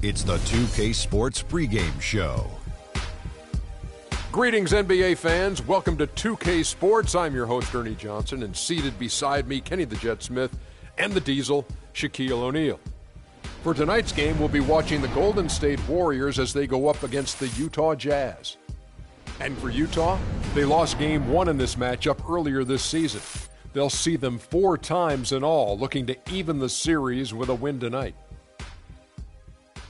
It's the 2K Sports pregame show. Greetings, NBA fans. Welcome to 2K Sports. I'm your host, Ernie Johnson, and seated beside me, Kenny the Jet Smith, and the Diesel, Shaquille O'Neal. For tonight's game, we'll be watching the Golden State Warriors as they go up against the Utah Jazz. And for Utah, they lost Game 1 in this matchup earlier this season. They'll see them 4 times in all, looking to even the series with a win tonight.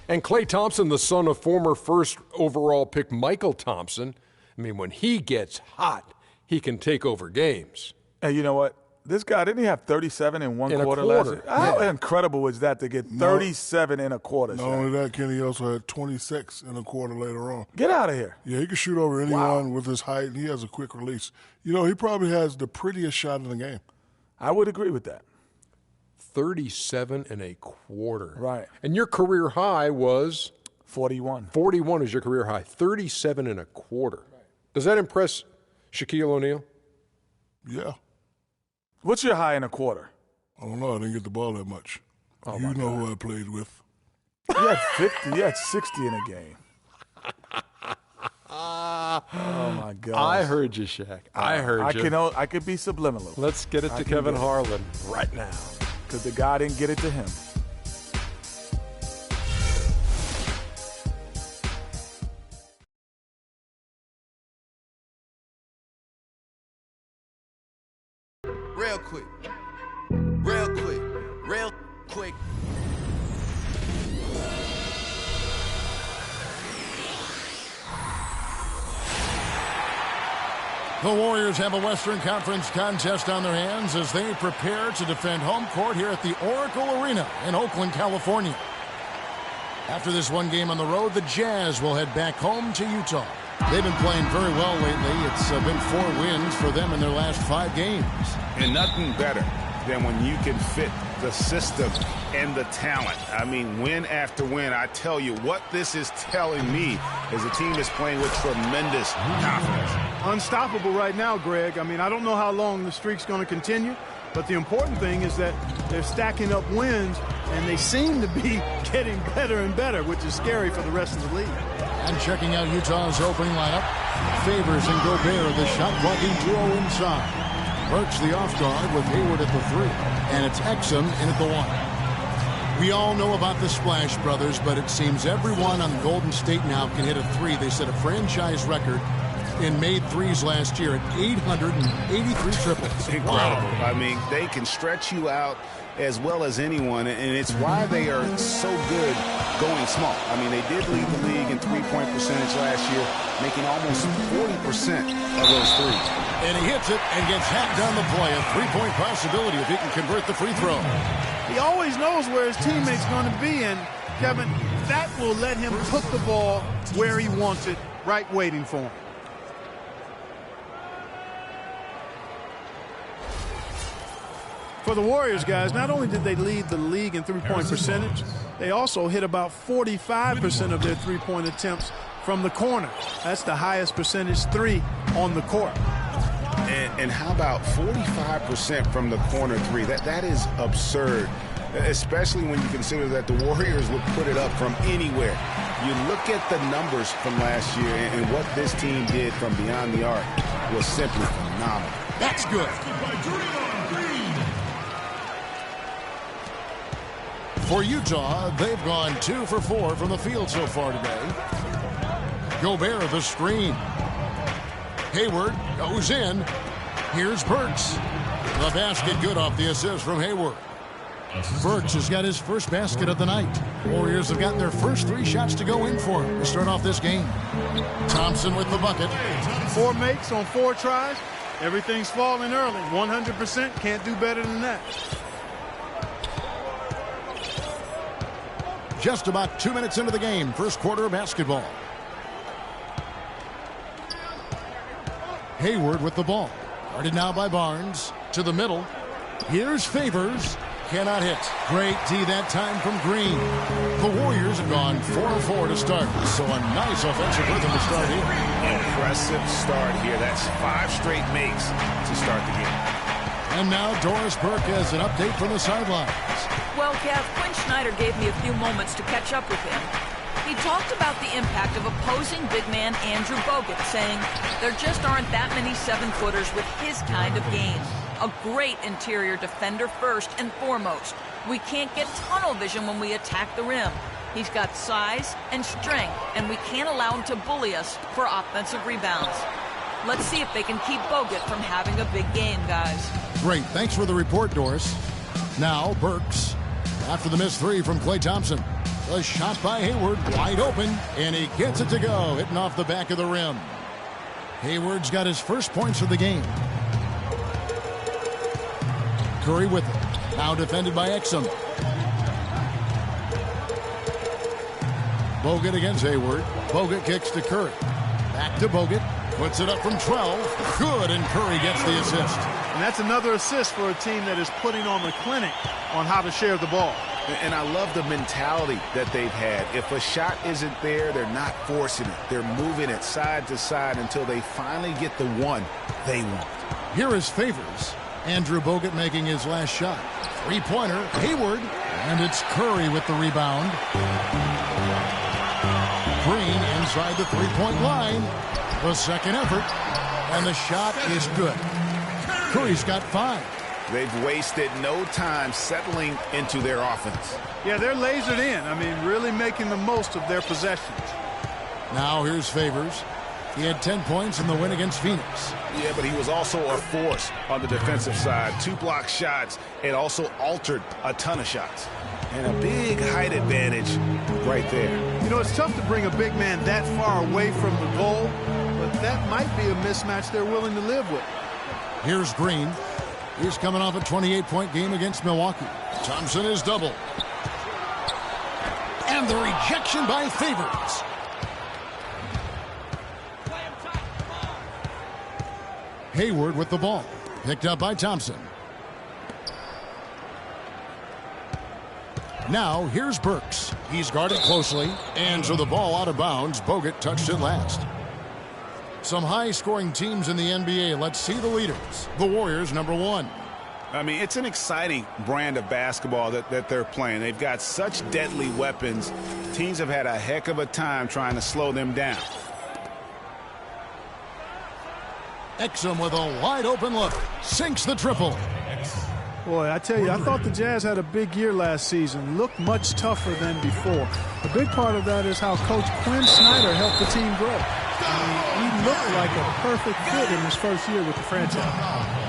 And Klay Thompson, the son of former first overall pick Michael Thompson, when he gets hot, he can take over games. Hey, you know what? This guy, didn't he have 37 in one quarter last year? How incredible was that to get 37 in a quarter? Not only that, Kenny also had 26 in a quarter later on. Get out of here. Yeah, he can shoot over anyone with his height, and he has a quick release. You know, he probably has the prettiest shot in the game. I would agree with that. 37 and a quarter. Right. And your career high was? 41. 41 is your career high. 37 and a quarter. Does that impress Shaquille O'Neal? Yeah. What's your high in a quarter? I don't know. I didn't get the ball that much. Oh, you know who I played with. You had 50. You had 60 in a game. Oh, my God. I heard you, Shaq. I heard you. I could be subliminal. Let's get it to Kevin Harlan right now. Because the guy didn't get it to him. Real quick. Real quick. Real quick. The Warriors have a Western Conference contest on their hands as they prepare to defend home court here at the Oracle Arena in Oakland, California. After this one game on the road, the Jazz will head back home to Utah. They've been playing very well lately. It's been 4 wins for them in their last 5 games. And nothing better than when you can fit the system and the talent. I mean, win after win. I tell you, what this is telling me is a team is playing with tremendous confidence. Unstoppable right now, Greg. I mean, I don't know how long the streak's going to continue, but the important thing is that they're stacking up wins, and they seem to be getting better and better, which is scary for the rest of the league. And checking out Utah's opening lineup, Favors and Gobert, the shot-blocking duo inside. Burks the off guard with Hayward at the 3, and it's Exum in at the 1. We all know about the Splash Brothers, but it seems everyone on Golden State now can hit a 3. They set a franchise record in made threes last year at 883 triples. Incredible. Wow. I mean, they can stretch you out as well as anyone, and it's why they are so good going small. I mean, they did lead the league in three-point percentage last year, making almost 40% of those threes. And he hits it and gets hacked on the play. A 3-point possibility if he can convert the free throw. He always knows where his teammate's going to be, and, Kevin, that will let him put the ball where he wants it, right waiting for him. For the Warriors, guys, not only did they lead the league in three-point percentage, they also hit about 45% of their three-point attempts from the corner. That's the highest percentage 3 on the court. And how about 45% from the corner 3? That is absurd, especially when you consider that the Warriors would put it up from anywhere. You look at the numbers from last year, and what this team did from beyond the arc was simply phenomenal. That's good. For Utah, they've gone 2 for 4 from the field so far today. Gobert the screen. Hayward goes in. Here's Burks. The basket good off the assist from Hayward. Burks has got his first basket of the night. Warriors have gotten their first 3 shots to go in for him to start off this game. Thompson with the bucket. 4 makes on 4 tries. Everything's falling early. 100%. Can't do better than that. Just about 2 minutes into the game, first quarter of basketball. Hayward with the ball. Guarded now by Barnes. To the middle. Here's Favors. Cannot hit. Great D that time from Green. The Warriors have gone 4-4 to start. So a nice offensive rhythm to start here. Impressive start here. That's 5 straight makes to start the game. And now Doris Burke has an update from the sidelines. Well, Kev, Quinn Snyder gave me a few moments to catch up with him. He talked about the impact of opposing big man Andrew Bogut, saying there just aren't that many 7-footers with his kind of game. A great interior defender first and foremost. We can't get tunnel vision when we attack the rim. He's got size and strength, and we can't allow him to bully us for offensive rebounds. Let's see if they can keep Bogut from having a big game, guys. Great. Thanks for the report, Doris. Now, Burks. After the missed three from Klay Thompson. A shot by Hayward, wide open, and he gets it to go, hitting off the back of the rim. Hayward's got his first points of the game. Curry with it. Now defended by Exum. Bogut against Hayward. Bogut kicks to Curry. Back to Bogut. Puts it up from 12. Good, and Curry gets the assist. And that's another assist for a team that is putting on the clinic on how to share the ball. And I love the mentality that they've had. If a shot isn't there, they're not forcing it. They're moving it side to side until they finally get the one they want. Here is Favors. Andrew Bogut making his last shot. Three-pointer, Hayward, and it's Curry with the rebound. Green inside the three-point line. The second effort, and the shot is good. Curry's got 5. They've wasted no time settling into their offense. Yeah, they're lasered in. I mean, really making the most of their possessions. Now here's Favors. He had 10 points in the win against Phoenix. Yeah, but he was also a force on the defensive side. 2 block shots and also altered a ton of shots. And a big height advantage right there. You know, it's tough to bring a big man that far away from the goal, but that might be a mismatch they're willing to live with. Here's Green. He's coming off a 28-point game against Milwaukee. Thompson is double. And the rejection by Favors. Hayward with the ball. Picked up by Thompson. Now here's Burks. He's guarded closely. And so the ball out of bounds. Bogut touched it last. Some high-scoring teams in the NBA. Let's see the leaders. The Warriors, number 1. I mean, it's an exciting brand of basketball that they're playing. They've got such deadly weapons. Teams have had a heck of a time trying to slow them down. Exum with a wide-open look. Sinks the triple. Boy, I tell you, I thought the Jazz had a big year last season. Looked much tougher than before. A big part of that is how Coach Quinn Snyder helped the team grow. He looked like a perfect fit in his first year with the franchise.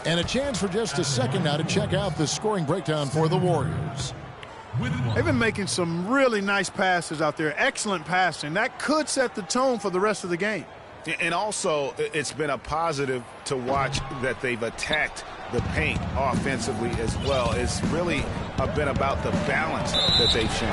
And a chance for just a second now to check out the scoring breakdown for the Warriors. They've been making some really nice passes out there. Excellent passing. That could set the tone for the rest of the game. And also, it's been a positive to watch that they've attacked the paint offensively as well. It's really been about the balance that they've shown.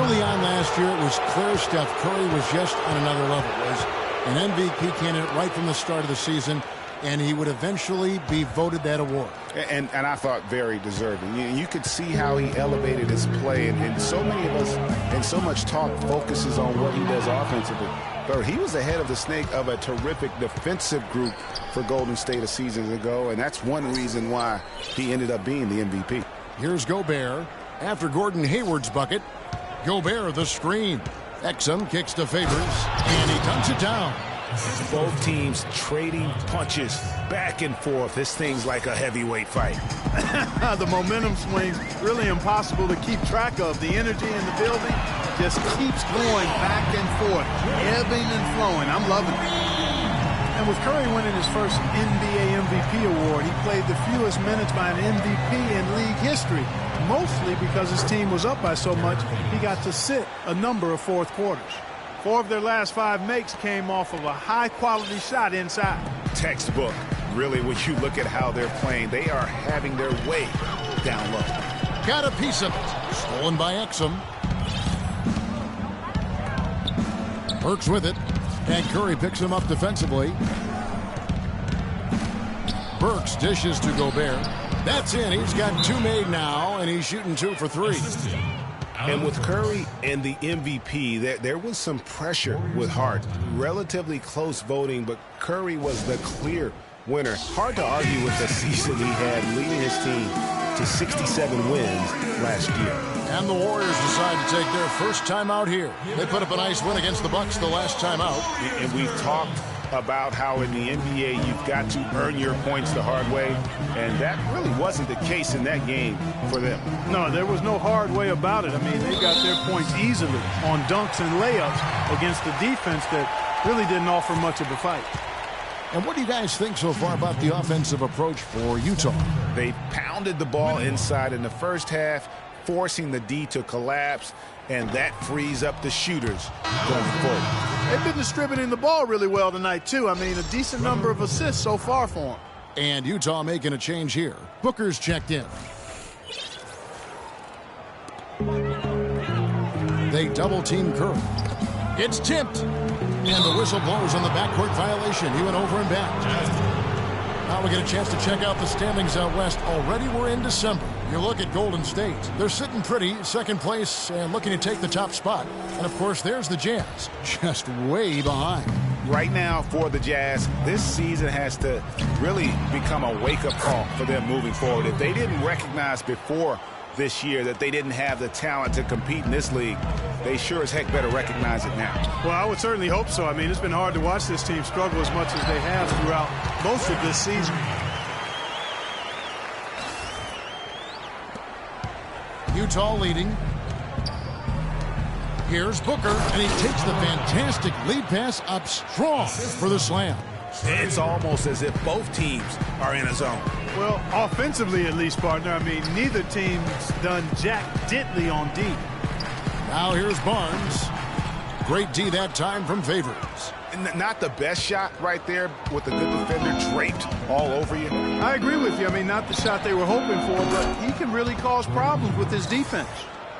Early on last year, it was clear Steph Curry was just on another level. Was an MVP candidate right from the start of the season, and he would eventually be voted that award. And I thought very deserving. You could see how he elevated his play, and so many of us, and so much talk focuses on what he does offensively. But he was ahead of the snake of a terrific defensive group for Golden State a season ago, and that's one reason why he ended up being the MVP. Here's Gobert. After Gordon Hayward's bucket, Gobert the screen. Exum kicks to Favors, and he dunks it down. Both teams trading punches back and forth. This thing's like a heavyweight fight. The momentum swings really impossible to keep track of. The energy in the building just keeps going back and forth, ebbing and flowing. I'm loving it. And with Curry winning his first NBA MVP award, he played the fewest minutes by an MVP in league history, mostly because his team was up by so much he got to sit a number of fourth quarters. 4 of their last 5 makes came off of a high-quality shot inside. Textbook. Really, when you look at how they're playing, they are having their way down low. Got a piece of it. Stolen by Exum. Burks with it. And Curry picks him up defensively. Burks dishes to Gobert. That's in. He's got 2 made now, and he's shooting 2 for 3. And with Curry and the MVP, there was some pressure with Hart. Relatively close voting, but Curry was the clear winner. Hard to argue with the season he had, leading his team to 67 wins last year. And the Warriors decide to take their first time out here. They put up a nice win against the Bucks the last time out. And we've talked about how in the NBA you've got to earn your points the hard way, and that really wasn't the case in that game for them. No, there was no hard way about it. I mean, they got their points easily on dunks and layups against the defense that really didn't offer much of a fight. And what do you guys think so far about the offensive approach for Utah? They pounded the ball inside in the first half, forcing the D to collapse, and that frees up the shooters going forward. They've been distributing the ball really well tonight, too. I mean, a decent number of assists so far for them. And Utah making a change here. Booker's checked in. They double-team Curry. It's tipped. And the whistle blows on the backcourt violation. He went over and back. Now we get a chance to check out the standings out west. Already we're in December. You look at Golden State. They're sitting pretty, second place, and looking to take the top spot. And, of course, there's the Jazz, just way behind. Right now for the Jazz, this season has to really become a wake-up call for them moving forward. If they didn't recognize before this year that they didn't have the talent to compete in this league, they sure as heck better recognize it now. Well, I would certainly hope so. I mean, it's been hard to watch this team struggle as much as they have throughout most of this season. Utah leading. Here's Booker, and he takes the fantastic lead pass up strong for the slam. It's almost as if both teams are in a zone. Well, offensively at least, partner. I mean, neither team's done jack diddly on D. Now here's Barnes. Great D that time from Favors. Not the best shot right there with a good defender draped all over you. I agree with you. I mean, not the shot they were hoping for, but he can really cause problems with his defense.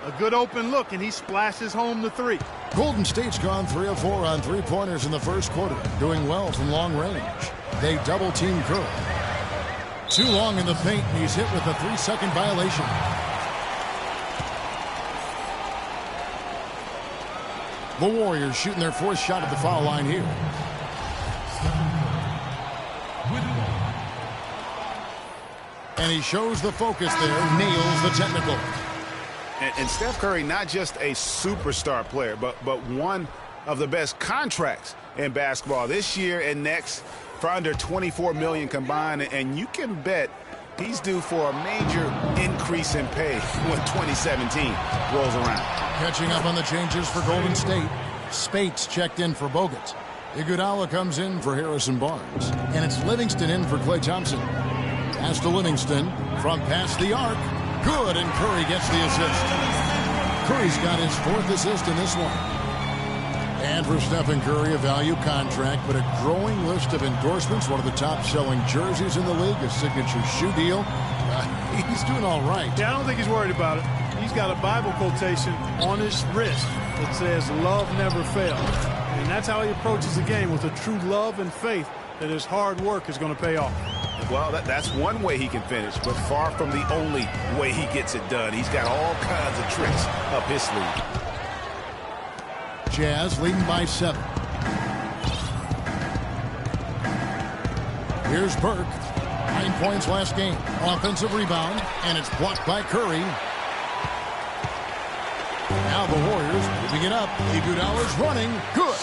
A good open look, and he splashes home the three. Golden State's gone 3 of 4 on three-pointers in the first quarter, doing well from long range. They double-team Curry. Too long in the paint, and he's hit with a 3-second violation. The Warriors shooting their fourth shot at the foul line here. And he shows the focus there, nails the technical. And Steph Curry, not just a superstar player, but one of the best contracts in basketball this year and next for under $24 million combined. And you can bet he's due for a major increase in pay when 2017 rolls around. Catching up on the changes for Golden State. Spates checked in for Bogut. Iguodala comes in for Harrison Barnes. And it's Livingston in for Klay Thompson. Pass to Livingston from past the arc. Good, and Curry gets the assist. Curry's got his fourth assist in this one. And for Stephen Curry, a value contract, but a growing list of endorsements. One of the top-selling jerseys in the league, a signature shoe deal. He's doing all right. Yeah, I don't think he's worried about it. He's got a Bible quotation on his wrist that says, "Love never fails." And that's how he approaches the game, with a true love and faith that his hard work is going to pay off. Well, that's one way he can finish, but far from the only way he gets it done. He's got all kinds of tricks up his sleeve. Jazz leading by 7. Here's Burke. 9 points last game. Offensive rebound, and it's blocked by Curry. Now the Warriors moving it up. Iguodala's running. Good.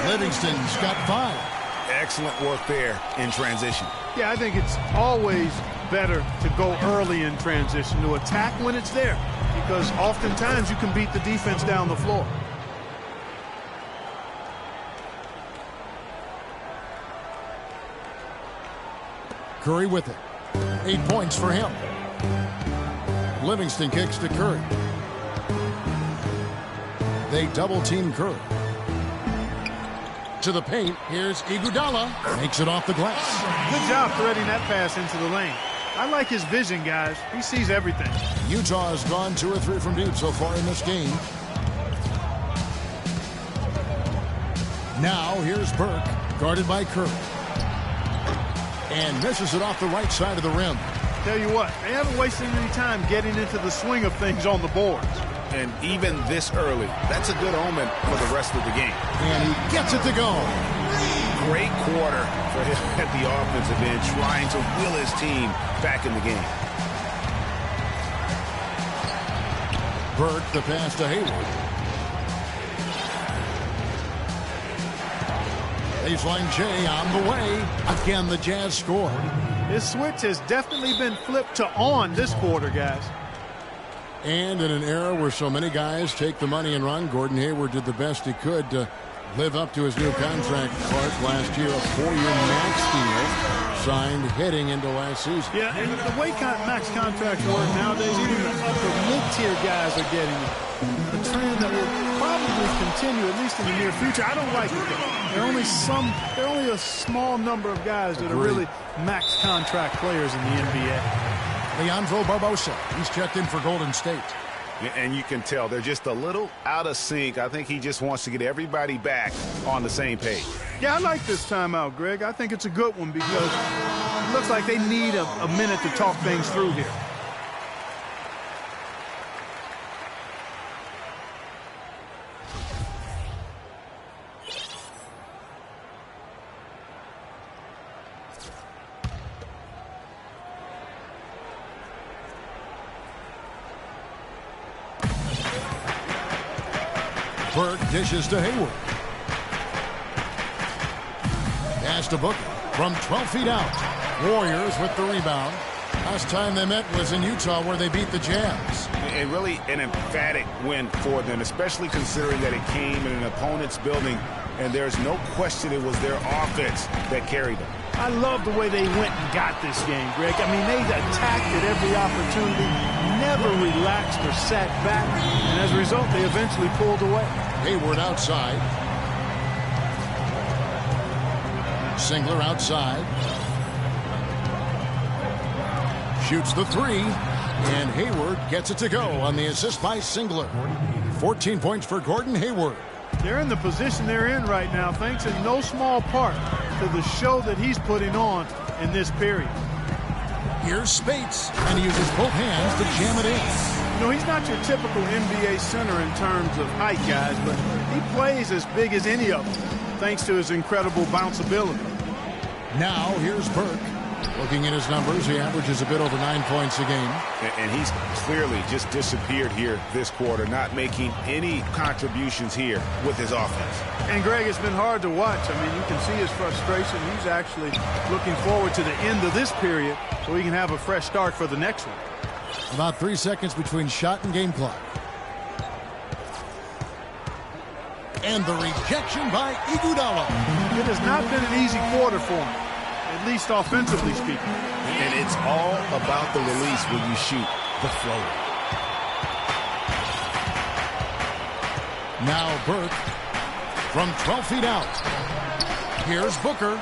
Livingston's got 5. Excellent work there in transition. Yeah, I think it's always better to go early in transition, to attack when it's there, because oftentimes you can beat the defense down the floor. Curry with it. 8 points for him. Livingston kicks to Curry. They double-team Curry. To the paint. Here's Iguodala. Makes it off the glass. Good job threading that pass into the lane. I like his vision, guys. He sees everything. Utah has gone 2 or 3 from deep so far in this game. Now here's Burke, guarded by Curry. And misses it off the right side of the rim. Tell you what, they haven't wasted any time getting into the swing of things on the boards. And even this early, that's a good omen for the rest of the game. And he gets it to go. Great quarter for him at the offensive end, trying to will his team back in the game. Burke, the pass to Hayward. Baseline J on the way. Again, the Jazz score. His switch has definitely been flipped to on this quarter, guys. And in an era where so many guys take the money and run, Gordon Hayward did the best he could to live up to his new contract. Clark last year, a 4-year max deal signed heading into last season. Yeah, and the way max contracts work nowadays, even the upper mid-tier guys are getting it. A trend that will probably continue, at least in the near future. I don't like it, though. There are only a small number of guys that are really max contract players in the NBA. Leandro Barbosa, he's checked in for Golden State. And you can tell they're just a little out of sync. I think he just wants to get everybody back on the same page. Yeah, I like this timeout, Greg. I think it's a good one because it looks like they need a minute to talk things through here. Burke dishes to Hayward. Pass to Booker from 12 feet out. Warriors with the rebound. Last time they met was in Utah where they beat the Jazz. And really an emphatic win for them, especially considering that it came in an opponent's building, and there's no question it was their offense that carried them. I love the way they went and got this game, Greg. I mean, they attacked at every opportunity, never relaxed or sat back, and as a result, they eventually pulled away. Hayward outside. Singler outside. Shoots the three, and Hayward gets it to go on the assist by Singler. 14 points for Gordon Hayward. They're in the position they're in right now, thanks in no small part to the show that he's putting on in this period. Here's Spates, and he uses both hands to jam it in. You know, he's not your typical NBA center in terms of height, guys, but he plays as big as any of them, thanks to his incredible bounceability. Now, here's Burke. Looking at his numbers, he averages a bit over 9 points a game. And he's clearly just disappeared here this quarter, not making any contributions here with his offense. And, Greg, it's been hard to watch. I mean, you can see his frustration. He's actually looking forward to the end of this period so he can have a fresh start for the next one. About 3 seconds between shot and game clock. And the rejection by Iguodala. It has not been an easy quarter for him, at least offensively speaking. And it's all about the release when you shoot the floater. Now Burke from 12 feet out. Here's Booker.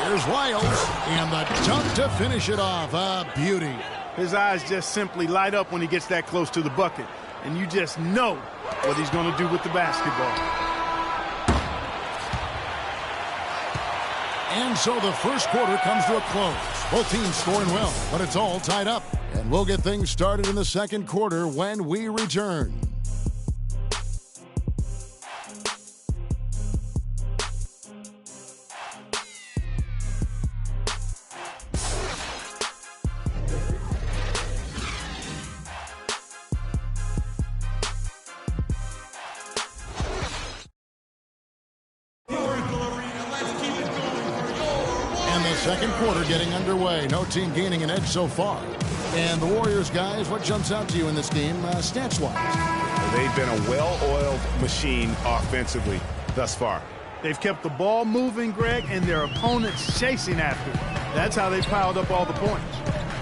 Here's Wiles. And the dunk to finish it off. A beauty. His eyes just simply light up when he gets that close to the bucket. And you just know what he's going to do with the basketball. And so the first quarter comes to a close. Both teams scoring well, but it's all tied up. And we'll get things started in the second quarter when we return. Second quarter getting underway. No team gaining an edge so far. And the Warriors, guys, what jumps out to you in this game stats-wise? They've been a well-oiled machine offensively thus far. They've kept the ball moving, Greg, and their opponents chasing after it. That's how they piled up all the points.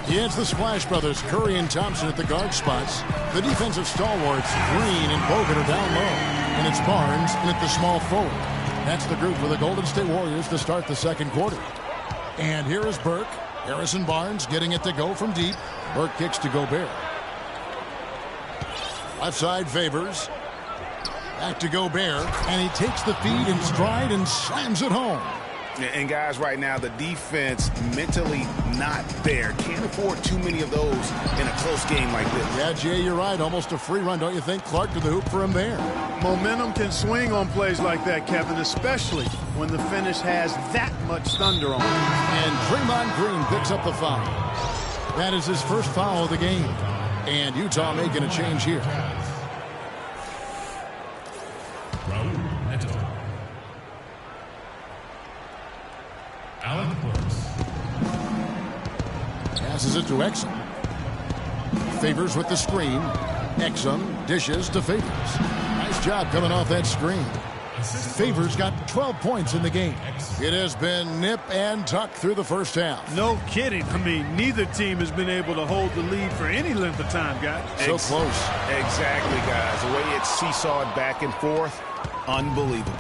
Yeah, it's the Splash Brothers, Curry and Thompson at the guard spots. The defensive stalwarts, Green and Bogut, are down low. And it's Barnes and at the small forward. That's the group for the Golden State Warriors to start the second quarter. And here is Burke. Harrison Barnes getting it to go from deep. Burke kicks to Gobert. Left side Favors. Back to Gobert. And he takes the feed in stride and slams it home. And guys, right now, the defense mentally not there. Can't afford too many of those in a close game like this. Yeah, Jay, you're right. Almost a free run, don't you think? Clark to the hoop for him there. Momentum can swing on plays like that, Kevin, especially when the finish has that much thunder on it. And Jermone Green picks up the foul. That is his first foul of the game. And Utah making a change here. Passes it to Exum. Favors with the screen. Exum dishes to Favors. Nice job coming off that screen. Favors got 12 points in the game. It has been nip and tuck through the first half. No kidding. I mean, neither team has been able to hold the lead for any length of time, guys. So close. Exactly, guys. The way it's seesawed back and forth, unbelievable.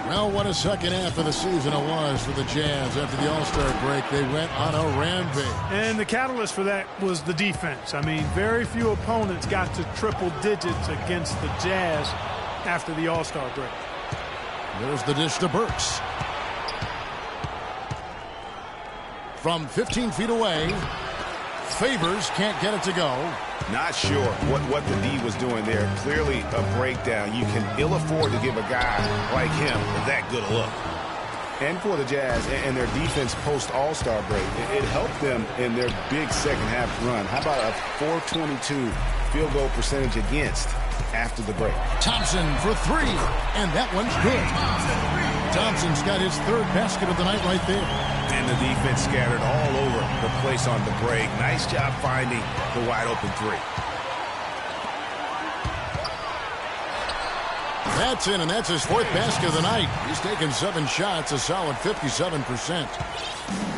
Well, what a second half of the season it was for the Jazz. After the All-Star break, they went on a rampage. And the catalyst for that was the defense. I mean, very few opponents got to triple digits against the Jazz after the All-Star break. There's the dish to Burks. From 15 feet away, Favors can't get it to go. Not sure what the D was doing there. Clearly a breakdown. You can ill afford to give a guy like him that good a look. And for the Jazz and their defense post All-Star break, it helped them in their big second half run. How about a 422 field goal percentage against after the break? Thompson for three, and that one's good. Thompson's got his third basket of the night right there. And the defense scattered all over the place on the break. Nice job finding the wide open three. That's in, and that's his fourth basket of the night. He's taken 7 shots, a solid 57%.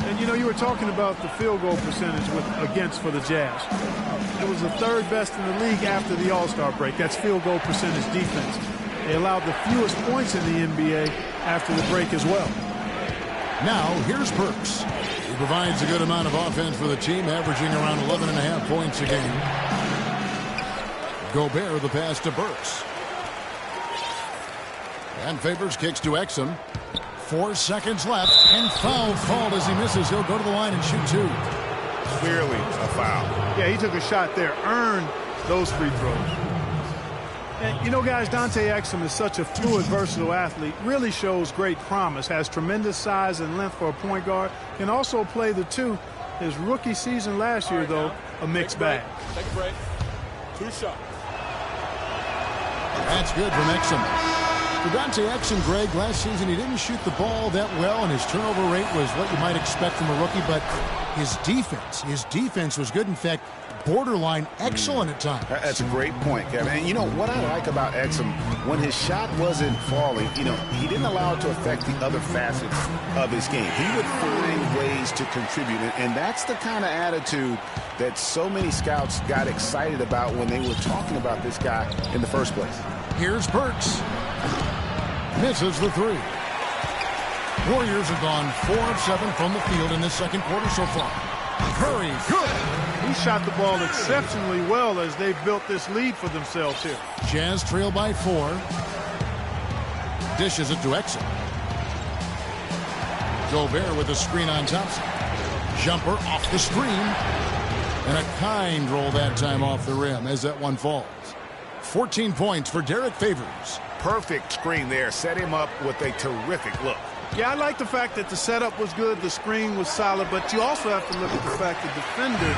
And, you know, you were talking about the field goal percentage against for the Jazz. It was the third best in the league after the All-Star break. That's field goal percentage defense. They allowed the fewest points in the NBA after the break as well. Now, here's Burks. He provides a good amount of offense for the team, averaging around 11.5 points a game. Gobert, the pass to Burks. And Favors kicks to Exum. 4 seconds left, and foul called as he misses. He'll go to the line and shoot 2. Clearly a foul. Yeah, he took a shot there, earned those free throws. And, you know, guys, Dante Exum is such a fluid, versatile athlete. Really shows great promise. Has tremendous size and length for a point guard. Can also play the 2. His rookie season last year, though, a mixed bag. Take a break. 2 shots. That's good from Exum. For Dante Exum, Greg, last season he didn't shoot the ball that well, and his turnover rate was what you might expect from a rookie, but his defense was good. In fact, borderline excellent at times. That's a great point, Kevin. And you know what I like about Exum, when his shot wasn't falling, you know, he didn't allow it to affect the other facets of his game. He would find ways to contribute, and that's the kind of attitude that so many scouts got excited about when they were talking about this guy in the first place. Here's Burks. Misses the 3. Warriors have gone 4 of 7 from the field in this second quarter so far. Curry, good. He shot the ball exceptionally well as they've built this lead for themselves here. Jazz trail by 4. Dishes it to Exum. Gobert with a screen on Thompson. Jumper off the screen. And a kind roll that time off the rim as that one falls. 14 points for Derek Favors. Perfect screen there. Set him up with a terrific look. Yeah, I like the fact that the setup was good, the screen was solid, but you also have to look at the fact the defender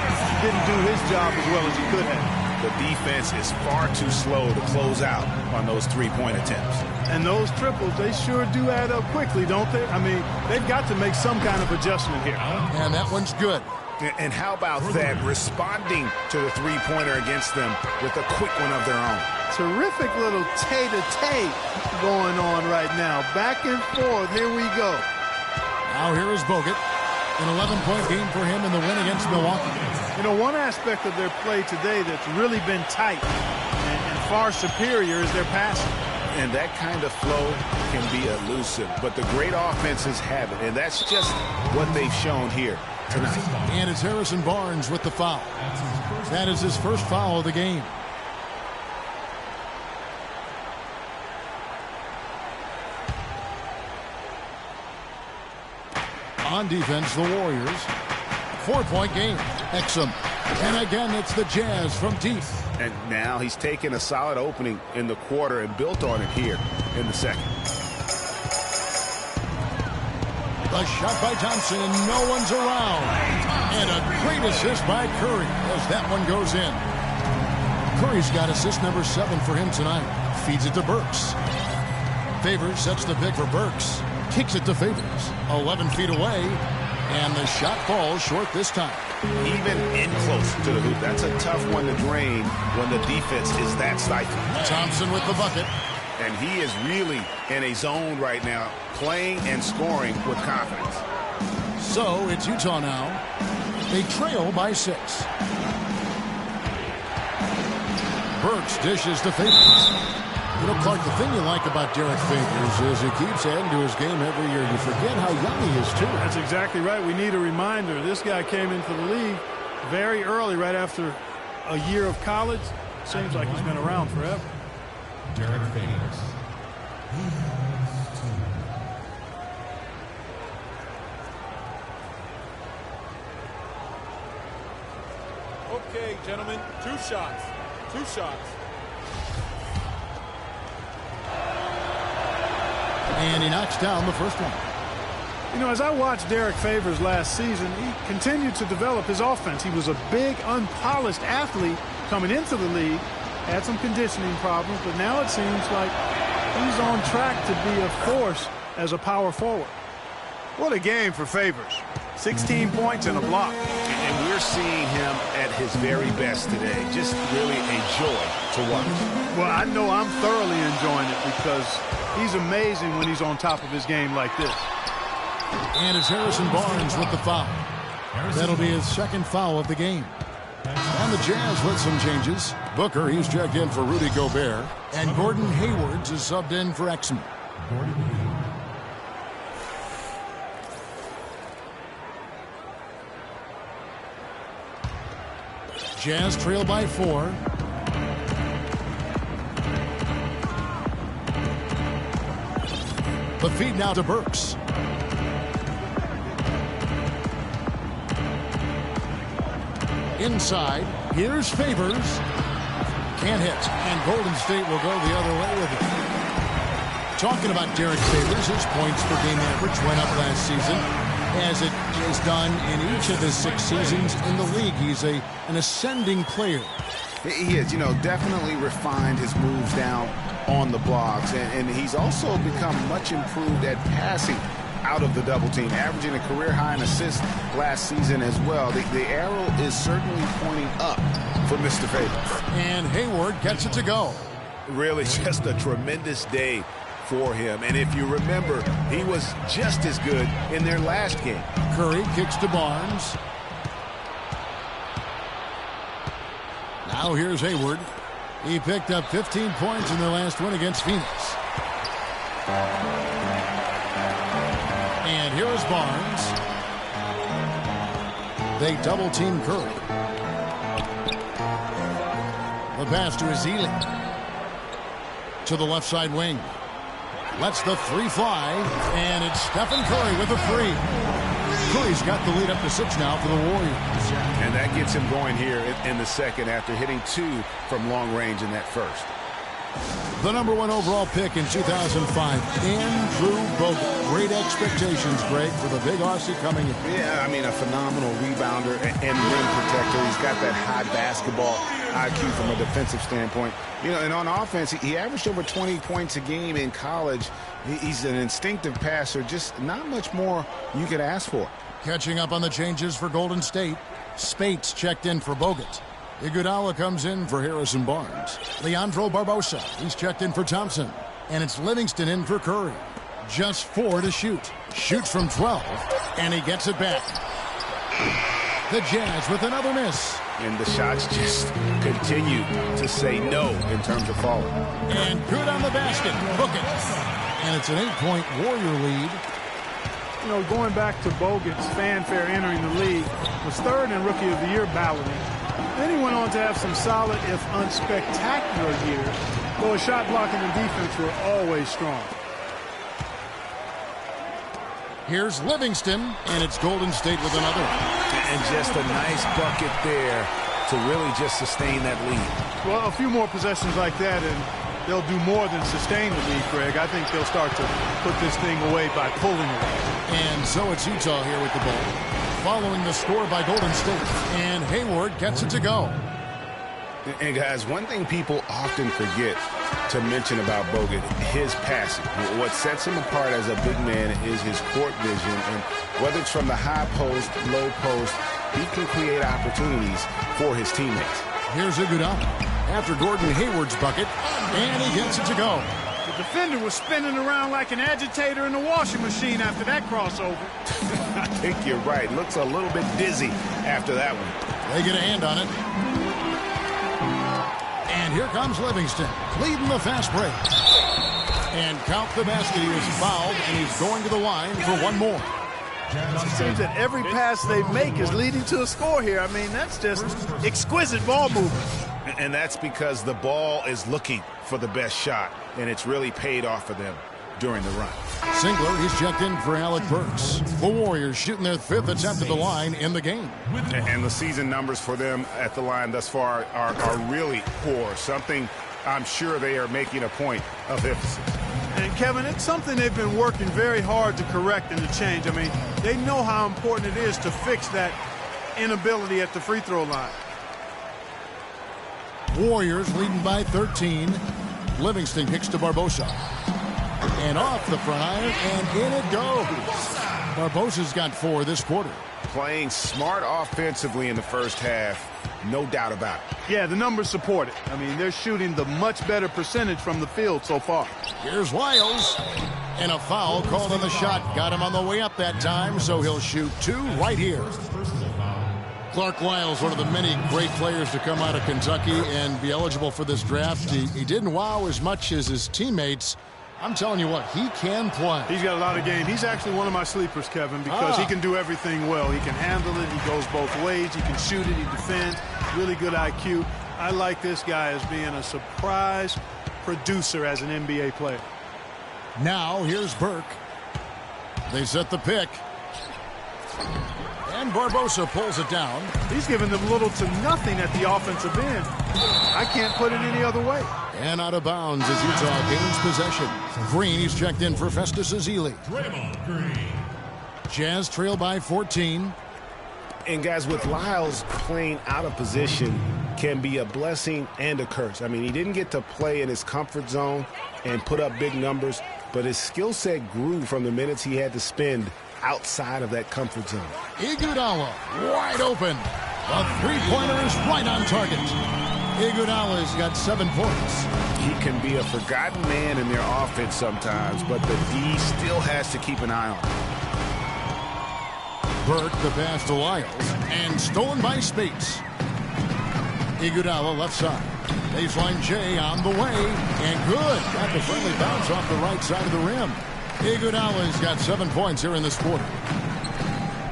didn't do his job as well as he could have. The defense is far too slow to close out on those three-point attempts. And those triples, they sure do add up quickly, don't they? I mean, they've got to make some kind of adjustment here. And that one's good. And how about that, responding to the three-pointer against them with a quick one of their own. Terrific little tay-to-tay going on right now. Back and forth. Here we go. Now here is Bogut. An 11-point game for him in the win against Milwaukee. You know, one aspect of their play today that's really been tight and far superior is their passing. And that kind of flow can be elusive. But the great offenses have it. And that's just what they've shown here tonight. And it's Harrison Barnes with the foul. That is his first foul of the game. On defense, the Warriors. 4-point game. Exum. And again, it's the Jazz from deep. And now he's taken a solid opening in the quarter and built on it here in the second. The shot by Thompson, and no one's around. And a great assist by Curry as that one goes in. Curry's got assist number 7 for him tonight. Feeds it to Burks. Favors sets the pick for Burks. Kicks it to Favors. 11 feet away. And the shot falls short this time. Even in close to the hoop. That's a tough one to drain when the defense is that stifling. Thompson with the bucket. And he is really in a zone right now, playing and scoring with confidence. So it's Utah now. They trail by 6. Burks dishes to Favors. You know, Clark, the thing you like about Derek Favors is he keeps adding to his game every year. You forget how young he is, too. That's exactly right. We need a reminder. This guy came into the league very early, right after a year of college. Seems like he's been around forever. Derek Favors. Okay, gentlemen, 2 shots. 2 shots. And he knocks down the first one. You know, as I watched Derek Favors last season, he continued to develop his offense. He was a big, unpolished athlete coming into the league. Had some conditioning problems, but now it seems like he's on track to be a force as a power forward. What a game for Favors. 16 points and a block. And we're seeing him at his very best today. Just really a joy to watch. Well, I know I'm thoroughly enjoying it because he's amazing when he's on top of his game like this. And it's Harrison Barnes with the foul. That'll be his second foul of the game. And the Jazz with some changes. Booker, he's checked in for Rudy Gobert. And Gordon Hayward is subbed in for Exum. Jazz trail by 4. The feed now to Burks. Inside, here's Favors. Can't hit, and Golden State will go the other way with it. Talking about Derek Favors, his points per game average went up last season, as it is done in each of his 6 seasons in the league. He's an ascending player. He is, definitely refined his moves down on the blocks, and he's also become much improved at passing out of the double team, averaging a career high in assists last season as well. The arrow is certainly pointing up for Mr. Favors. And Hayward gets it to go. Really just a tremendous day for him. And if you remember, he was just as good in their last game. Curry kicks to Barnes. Now here's Hayward. He picked up 15 points in their last win against Phoenix. And here is Barnes. They double team Curry. The pass to Ezeli. To the left side wing. Lets the 3 fly. And it's Stephen Curry with a 3. Curry's got the lead up to 6 now for the Warriors. And that gets him going here in the second after hitting 2 from long range in that first. The number 1 overall pick in 2005, Andrew Bogut. Great expectations, Greg, for the big Aussie coming in. Yeah, I mean, a phenomenal rebounder and rim protector. He's got that high basketball IQ from a defensive standpoint. And on offense, he averaged over 20 points a game in college. He's an instinctive passer, just not much more you could ask for. Catching up on the changes for Golden State. Spates checked in for Bogut. Iguodala comes in for Harrison Barnes. Leandro Barbosa, he's checked in for Thompson. And it's Livingston in for Curry. Just 4 to shoot. Shoots from 12, and he gets it back. The Jazz with another miss. And the shots just continue to say no in terms of falling. And good on the basket. Book it. And it's an 8-point Warrior lead. Going back to Bogut's fanfare entering the league, was 3rd in Rookie of the Year balloting. Then he went on to have some solid, if unspectacular years, though his shot blocking and defense were always strong. Here's Livingston, and it's Golden State with another. And just a nice bucket there to really just sustain that lead. Well, a few more possessions like that, and they'll do more than sustain the lead, Greg. I think they'll start to put this thing away by pulling away. And so it's Utah here with the ball, following the score by Golden State. And Hayward gets it to go. And guys, one thing people often forget to mention about Bogut, his passing. What sets him apart as a big man is his court vision. And whether it's from the high post, low post, he can create opportunities for his teammates. Here's Iguodala after Gordon Hayward's bucket, and he gets it to go. The defender was spinning around like an agitator in a washing machine after that crossover. I think you're right. Looks a little bit dizzy after that one. They get a hand on it. And here comes Livingston, leading the fast break. And count the basket. He was fouled, and he's going to the line for one more. It seems that every pass they make is leading to a score here. I mean, that's just exquisite ball movement. And that's because the ball is looking for the best shot, and it's really paid off for them during the run. Singler, he's checked in for Alec Burks. The Warriors shooting their 5th attempt at the line in the game. And the season numbers for them at the line thus far are really poor. Something I'm sure they are making a point of emphasis. And Kevin, it's something they've been working very hard to correct and to change. I mean, they know how important it is to fix that inability at the free throw line. Warriors leading by 13. Livingston kicks to Barbosa. And off the front iron, and in it goes. Barbosa's got 4 this quarter. Playing smart offensively in the first half, no doubt about it. Yeah, the numbers support it. I mean, they're shooting the much better percentage from the field so far. Here's Wiles. And a foul called on the shot. Got him on the way up that time, so he'll shoot 2 right here. Clark Wiles, one of the many great players to come out of Kentucky and be eligible for this draft. He didn't wow as much as his teammates. I'm telling you what, he can play. He's got a lot of game. He's actually one of my sleepers, Kevin, because he can do everything well. He can handle it. He goes both ways. He can shoot it. He defends. Really good IQ. I like this guy as being a surprise producer as an NBA player. Now, here's Burke. They set the pick. And Barbosa pulls it down. He's giving them little to nothing at the offensive end. I can't put it any other way. And out of bounds as Utah gains possession. Green, he's checked in for Festus Ezeli. Jazz trail by 14. And guys, with Lyles playing out of position can be a blessing and a curse. I mean, he didn't get to play in his comfort zone and put up big numbers, but his skill set grew from the minutes he had to spend outside of that comfort zone. Iguodala wide open. A three-pointer is right on target. Iguodala's got 7 points. He can be a forgotten man in their offense sometimes, but the D still has to keep an eye on him. Burke the pass to Lyles, and stolen by Spates. Iguodala left side. Baseline J on the way, and good. Got the friendly bounce off the right side of the rim. Iguodala's got 7 points here in this quarter.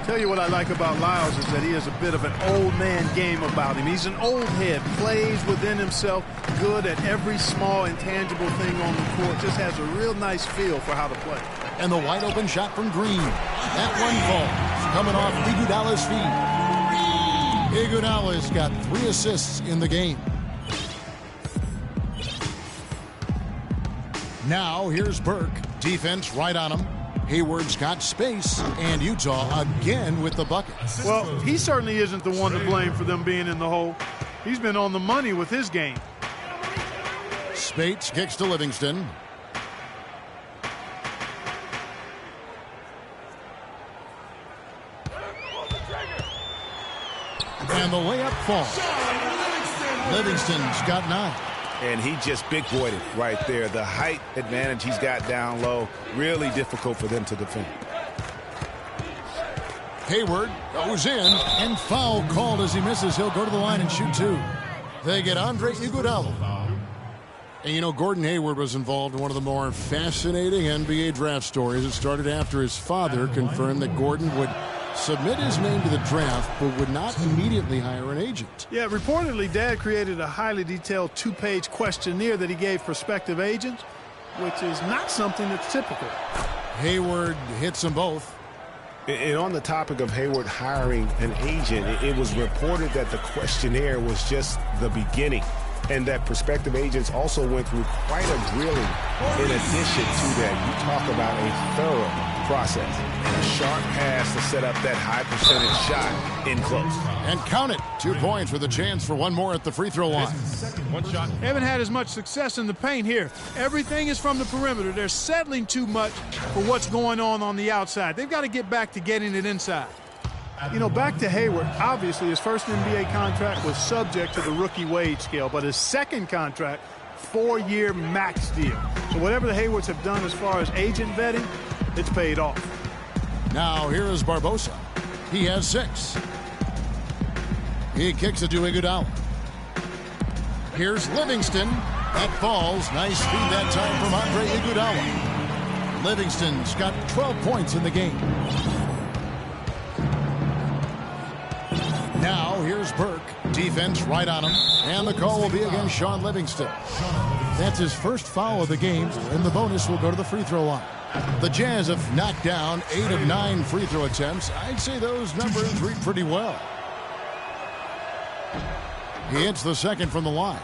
Tell you what I like about Lyles is that he has a bit of an old man game about him. He's an old head, plays within himself, good at every small intangible thing on the court, just has a real nice feel for how to play. And the wide open shot from Green. That one falls, coming off Iguodala's feet. Iguodala's got 3 assists in the game. Now here's Burke. Defense right on him. Hayward's got space, and Utah again with the bucket. Well, he certainly isn't the one to blame for them being in the hole. He's been on the money with his game. Spates kicks to Livingston. And the layup falls. Livingston's got 9. And he just big-boyed it right there. The height advantage he's got down low, really difficult for them to defend. Hayward goes in, and foul called as he misses. He'll go to the line and shoot 2. They get Andre Iguodala. And you know, Gordon Hayward was involved in one of the more fascinating NBA draft stories. It started after his father confirmed that Gordon would submit his name to the draft, but would not immediately hire an agent. Yeah, reportedly, Dad created a highly detailed 2-page questionnaire that he gave prospective agents, which is not something that's typical. Hayward hits them both. And on the topic of Hayward hiring an agent, it was reported that the questionnaire was just the beginning, and that prospective agents also went through quite a grilling in addition to that. You talk about a thorough process and a sharp pass to set up that high percentage shot in close. And count it. 2 points with a chance for one more at the free throw line. One shot. Haven't had as much success in the paint here. Everything is from the perimeter. They're settling too much for what's going on the outside. They've got to get back to getting it inside. You know, back to Hayward, obviously his first NBA contract was subject to the rookie wage scale, but his second contract, 4-year max deal. So whatever the Haywards have done as far as agent vetting, it's paid off. Now here is Barbosa. He has 6. He kicks it to Iguodala. Here's Livingston. That falls. Nice feed that time from Andre Iguodala. Livingston's got 12 points in the game. Now here's Burke. Defense right on him. And the call will be against Sean Livingston. That's his first foul of the game, and the bonus will go to the free throw line. The Jazz have knocked down 8 of 9 free throw attempts. I'd say those numbers read pretty well. He hits the second from the line.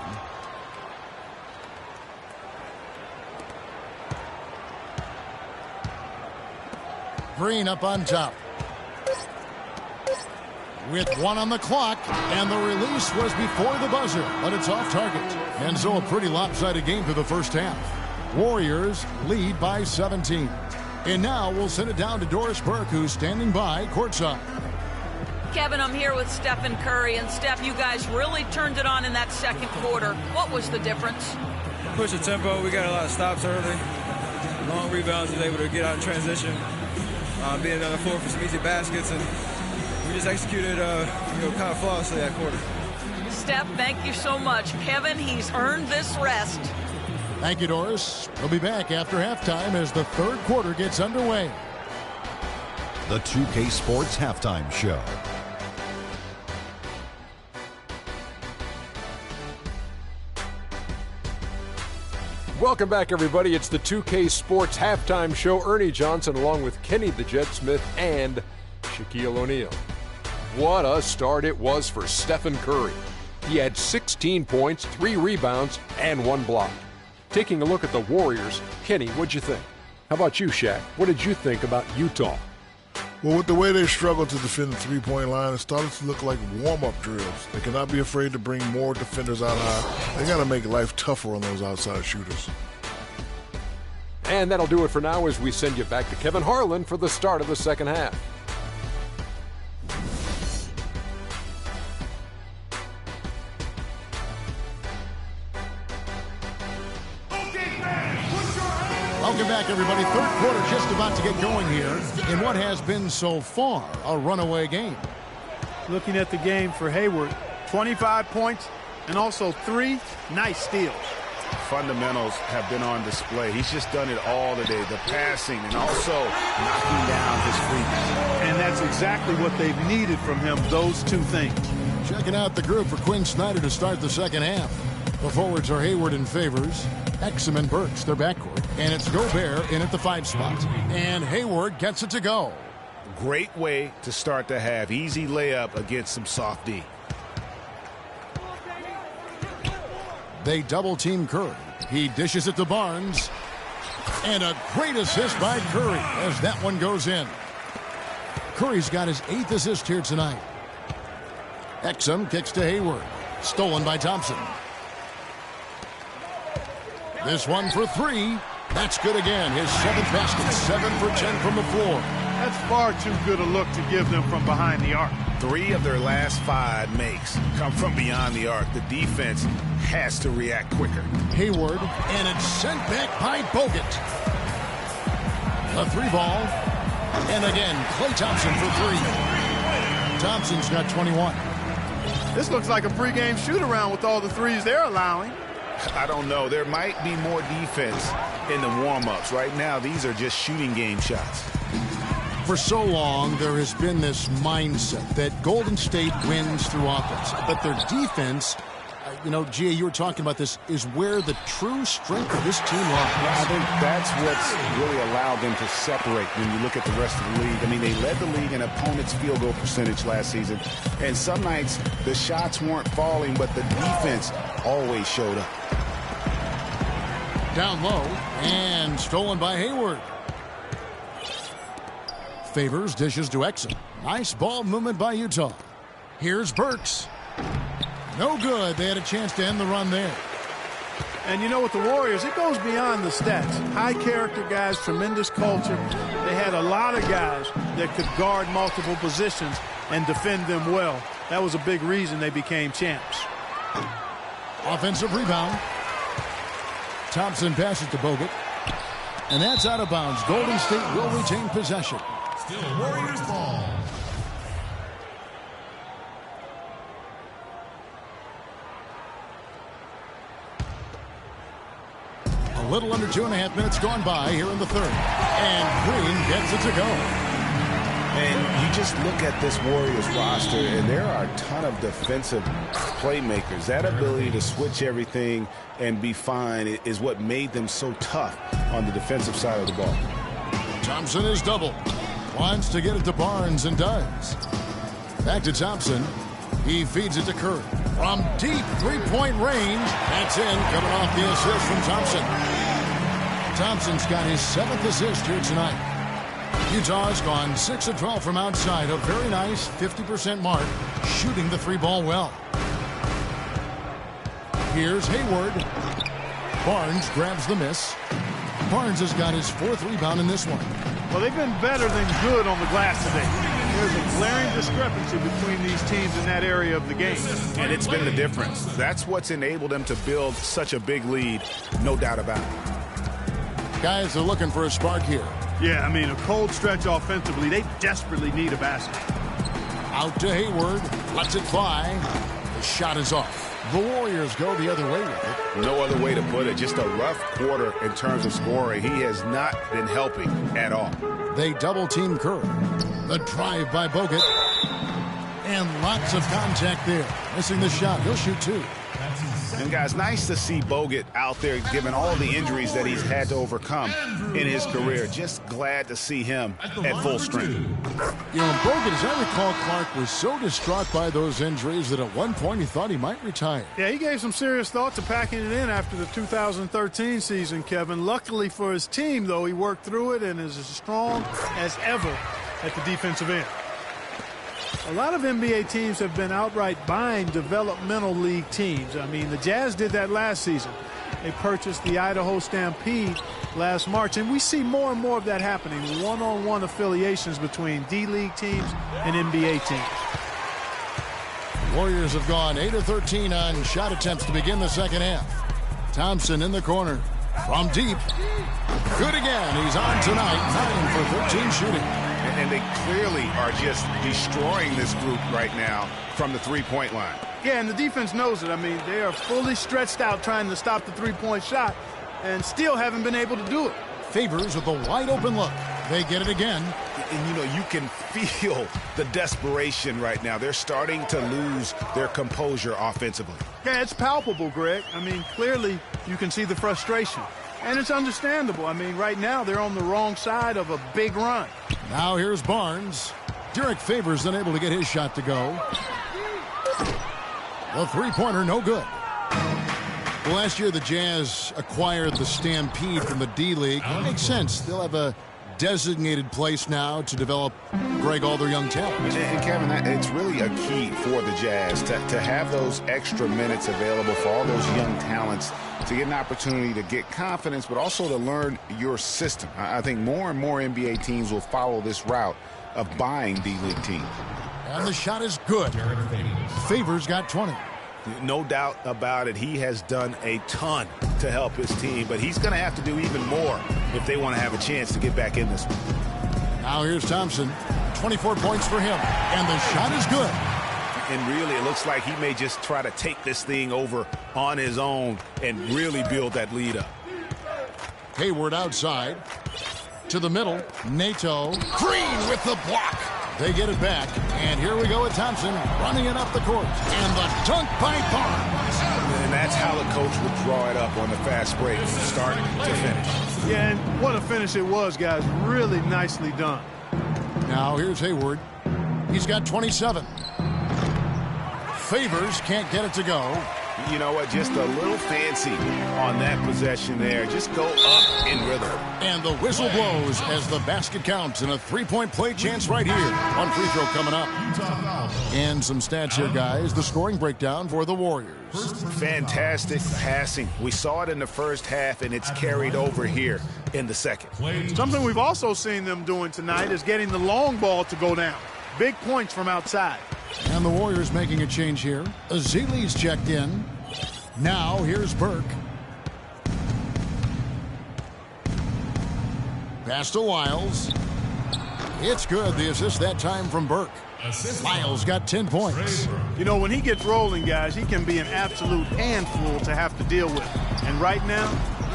Green up on top. With 1 on the clock, and the release was before the buzzer, but it's off target. And so a pretty lopsided game for the first half. Warriors lead by 17. And now we'll send it down to Doris Burke, who's standing by courtside. Kevin, I'm here with Stephen Curry. And Steph, you guys really turned it on in that second quarter. What was the difference? Push the tempo. We got a lot of stops early. Long rebounds, was able to get out in transition. Being on the floor for some easy baskets, and we just executed kind of flawlessly that quarter. Steph, thank you so much. Kevin, he's earned this rest. Thank you, Doris. We'll be back after halftime as the third quarter gets underway. The 2K Sports Halftime Show. Welcome back, everybody. It's the 2K Sports Halftime Show. Ernie Johnson along with Kenny the Jet Smith and Shaquille O'Neal. What a start it was for Stephen Curry. He had 16 points, 3 rebounds, and 1 block. Taking a look at the Warriors, Kenny, what'd you think? How about you, Shaq? What did you think about Utah? Well, with the way they struggled to defend the three-point line, it started to look like warm-up drills. They cannot be afraid to bring more defenders out high. They got to make life tougher on those outside shooters. And that'll do it for now as we send you back to Kevin Harlan for the start of the second half. Welcome back, everybody. Third quarter just about to get going here in what has been so far a runaway game. Looking at the game for Hayward, 25 points and also 3 nice steals. Fundamentals have been on display. He's just done it all today. The passing and also knocking down his frees. And that's exactly what they've needed from him, those 2 things. Checking out the group for Quinn Snyder to start the second half. The forwards are Hayward and Favors. Exum and Burks, their backcourt. And it's Gobert in at the 5 spot. And Hayward gets it to go. Great way to start the half. Easy layup against some soft D. They double-team Curry. He dishes it to Barnes. And a great assist by Curry as that one goes in. Curry's got his 8th assist here tonight. Exum kicks to Hayward. Stolen by Thompson. This one for 3. That's good again. His 7th basket. 7 for 10 from the floor. That's far too good a look to give them from behind the arc. 3 of their last 5 makes come from beyond the arc. The defense has to react quicker. Hayward, and it's sent back by Bogut. A 3 ball. And again, Klay Thompson for 3. Thompson's got 21. This looks like a pregame shoot-around with all the threes they're allowing. I don't know. There might be more defense in the warm-ups. Right now, these are just shooting game shots. For so long, there has been this mindset that Golden State wins through offense, but their defense You know, Gia, you were talking about this, is where the true strength of this team lies. Yeah, I think that's what's really allowed them to separate when you look at the rest of the league. I mean, they led the league in opponents' field goal percentage last season. And some nights, the shots weren't falling, but the defense always showed up. Down low, and stolen by Hayward. Favors dishes to Exum. Nice ball movement by Utah. Here's Burks. No good. They had a chance to end the run there. And you know, with the Warriors, it goes beyond the stats. High character guys, tremendous culture. They had a lot of guys that could guard multiple positions and defend them well. That was a big reason they became champs. Offensive rebound. Thompson passes to Bogut. And that's out of bounds. Golden State will retain possession. Still Warriors ball. A little under 2.5 minutes gone by here in the third. And Green gets it to go. And you just look at this Warriors roster, and there are a ton of defensive playmakers. That ability to switch everything and be fine is what made them so tough on the defensive side of the ball. Thompson is doubled. Wants to get it to Barnes and does. Back to Thompson. He feeds it to Curry. From deep three-point range. That's in, coming off the assist from Thompson. Thompson's got his 7th assist here tonight. Utah's gone 6 of 12 from outside. A very nice 50% mark, shooting the three ball well. Here's Hayward. Barnes grabs the miss. Barnes has got his 4th rebound in this one. Well, they've been better than good on the glass today. There's a glaring discrepancy between these teams in that area of the game. And it's been the difference. That's what's enabled them to build such a big lead, no doubt about it. Guys are looking for a spark here. Yeah, I mean, a cold stretch offensively. They desperately need a basket. Out to Hayward. Lets it fly. The shot is off. The Warriors go the other way with it. No other way to put it. Just a rough quarter in terms of scoring. He has not been helping at all. They double-team Curry. The drive by Bogut. And lots of contact there. Missing the shot. He'll shoot 2. And, guys, nice to see Bogut out there given all the injuries that he's had to overcome in his career. Just glad to see him at full strength. You know, Bogut, as I recall, Clark was so distraught by those injuries that at one point he thought he might retire. Yeah, he gave some serious thought to packing it in after the 2013 season, Kevin. Luckily for his team, though, he worked through it and is as strong as ever at the defensive end. A lot of NBA teams have been outright buying developmental league teams. I mean, the Jazz did that last season. They purchased the Idaho Stampede last March, and we see more and more of that happening, one-on-one affiliations between D-League teams and NBA teams. Warriors have gone 8 of 13 on shot attempts to begin the second half. Thompson in the corner. From deep. Good again. He's on tonight. 9 for 13 shooting. And they clearly are just destroying this group right now from the three-point line. Yeah, and the defense knows it. I mean, they are fully stretched out trying to stop the three-point shot and still haven't been able to do it. Favors with a wide-open look. They get it again. And, you know, you can feel the desperation right now. They're starting to lose their composure offensively. Yeah, it's palpable, Greg. I mean, clearly you can see the frustration. And it's understandable. I mean, right now they're on the wrong side of a big run. Now here's Barnes. Derek Favors unable to get his shot to go. The three-pointer, no good. Well, last year the Jazz acquired the Stampede from the D-League. That makes sense. They'll have a designated place now to develop, Greg, all their young talent. And Kevin, it's really a key for the Jazz to have those extra minutes available for all those young talents to get an opportunity to get confidence, but also to learn your system. I think more and more NBA teams will follow this route of buying D-League teams. And the shot is good. Favors got 20. No doubt about it. He has done a ton to help his team, but he's going to have to do even more if they want to have a chance to get back in this one. Now here's Thompson. 24 points for him, and the shot is good. And really, it looks like he may just try to take this thing over on his own and really build that lead up. Hayward outside. To the middle. Nato. Green with the block. They get it back, And here we go with Thompson running it up the court. And the dunk by Barnes. And that's how the coach would draw it up on the fast break, start to finish. Yeah, and what a finish it was, guys. Really nicely done. Now here's Hayward. He's got 27. Favors can't get it to go. You know what? Just a little fancy on that possession there. Just go up in rhythm. And the whistle blows as the basket counts and a three-point play chance right here. One free throw coming up. And some stats here, guys. The scoring breakdown for the Warriors. Fantastic passing. We saw it in the first half, and it's carried over here in the second. Something we've also seen them doing tonight is getting the long ball to go down. Big points from outside. And the Warriors making a change here. Azili's checked in. Now here's Burke. Pass to Wiles. It's good. The assist that time from Burke. Wiles got 10 points. You know, when he gets rolling, guys, he can be an absolute handful to have to deal with. And right now,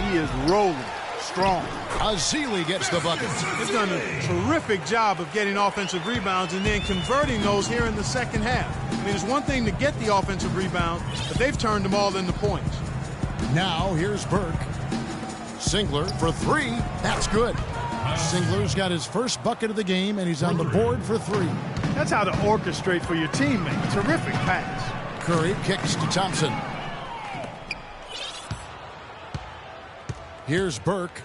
he is rolling strong. Azili gets the bucket. He's done a terrific job of getting offensive rebounds and then converting those here in the second half. I mean, it's one thing to get the offensive rebound, but they've turned them all into points. Now here's Burke. Singler for three. That's good. Singler's got his first bucket of the game, and he's on the board for three. That's how to orchestrate for your teammate. Terrific pass. Curry kicks to Thompson. Here's Burke.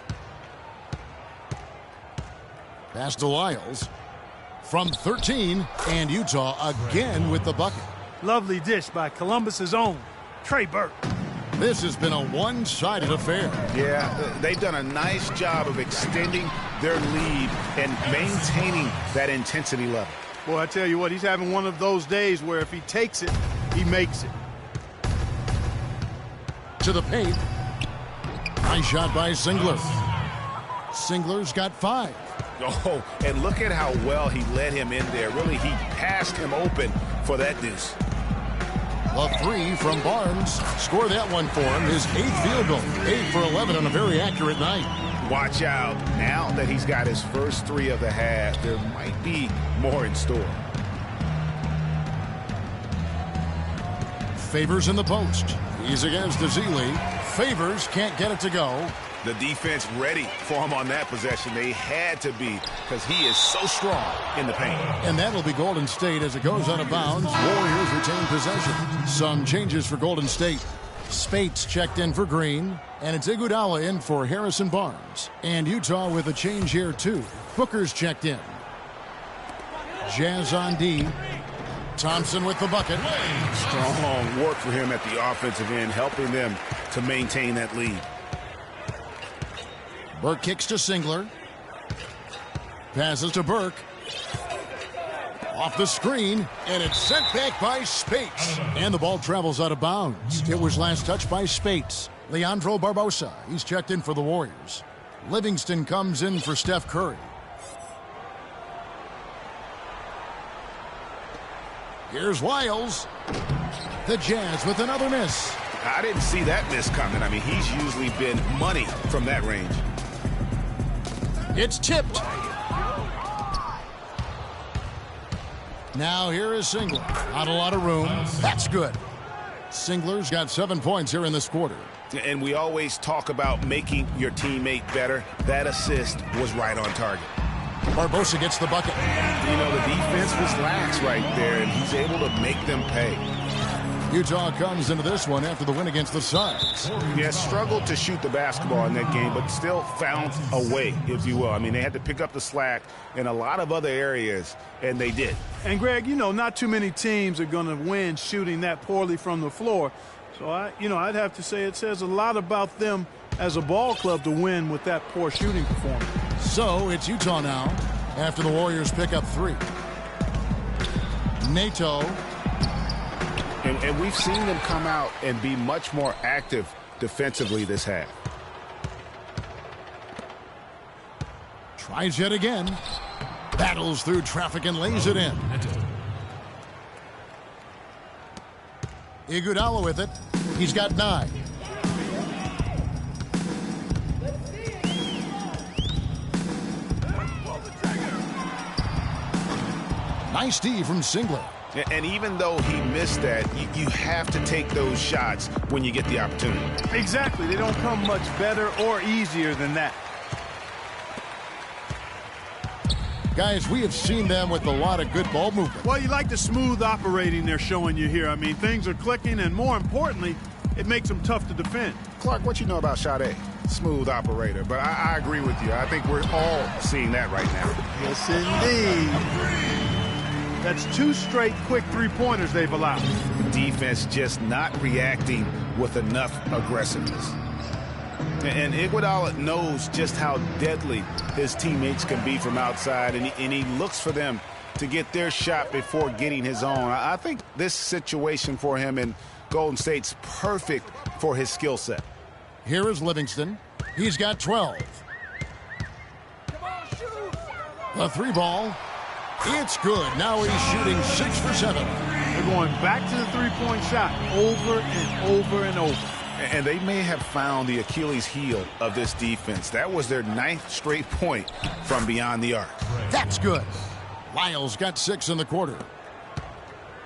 Pass to Wiles. From 13, and Utah again with the bucket. Lovely dish by Columbus's own Trey Burke. This has been a one-sided affair. Yeah, they've done a nice job of extending their lead and maintaining that intensity level. Boy, I tell you what, he's having one of those days where if he takes it, he makes it. To the paint. Nice shot by Singler. Singler's got 5. Oh, and look at how well he led him in there. Really, he passed him open for that deuce. A 3 from Barnes. Score that one for him. His 8th field goal. 8 for 11 on a very accurate night. Watch out. Now that he's got his first 3 of the half, there might be more in store. Favors in the post. He's against Azili. Favors can't get it to go. The defense ready for him on that possession. They had to be because he is so strong in the paint. And that'll be Golden State as it goes out of bounds. Warriors retain possession. Some changes for Golden State. Spates checked in for Green, and it's Iguodala in for Harrison Barnes. And Utah with a change here too. Booker's checked in. Jazz on D. Thompson with the bucket. Strong work for him at the offensive end, helping them to maintain that lead. Burke kicks to Singler. Passes to Burke. Off the screen, and it's sent back by Spates. And the ball travels out of bounds. It was last touched by Spates. Leandro Barbosa, he's checked in for the Warriors. Livingston comes in for Steph Curry. Here's Wiles. The Jazz with another miss. I didn't see that miss coming. I mean, he's usually been money from that range. It's tipped. Now here is Singler. Not a lot of room. That's good. Singler's got 7 points here in this quarter. And we always talk about making your teammate better. That assist was right on target. Barbosa gets the bucket. You know, the defense was lax right there, and he's able to make them pay. Utah comes into this one after the win against the Suns. Yeah, struggled to shoot the basketball in that game, but still found a way, if you will. I mean, they had to pick up the slack in a lot of other areas, and they did. And, Greg, you know, not too many teams are going to win shooting that poorly from the floor. So, I'd have to say it says a lot about them as a ball club to win with that poor shooting performance. So, it's Utah now after the Warriors pick up 3. Nato. And we've seen them come out and be much more active defensively this half. Tries yet again. Battles through traffic and lays it in. Iguodala with it. He's got 9. Nice D from Singler. And even though he missed that, you have to take those shots when you get the opportunity. Exactly. They don't come much better or easier than that. Guys, we have seen them with a lot of good ball movement. Well, you like the smooth operating they're showing you here. I mean, things are clicking, and more importantly, it makes them tough to defend. Clark, what you know about Sade? Smooth operator. But I agree with you. I think we're all seeing that right now. Yes, indeed. That's 2 straight quick three-pointers they've allowed. Defense just not reacting with enough aggressiveness. And Iguodala knows just how deadly his teammates can be from outside, and he looks for them to get their shot before getting his own. I think this situation for him in Golden State's perfect for his skill set. Here is Livingston. He's got 12. The 3 ball. It's good. Now he's shooting 6 for 7. They're going back to the three-point shot over and over and over. And they may have found the Achilles heel of this defense. That was their 9th straight point from beyond the arc. That's good. Lyles got 6 in the quarter.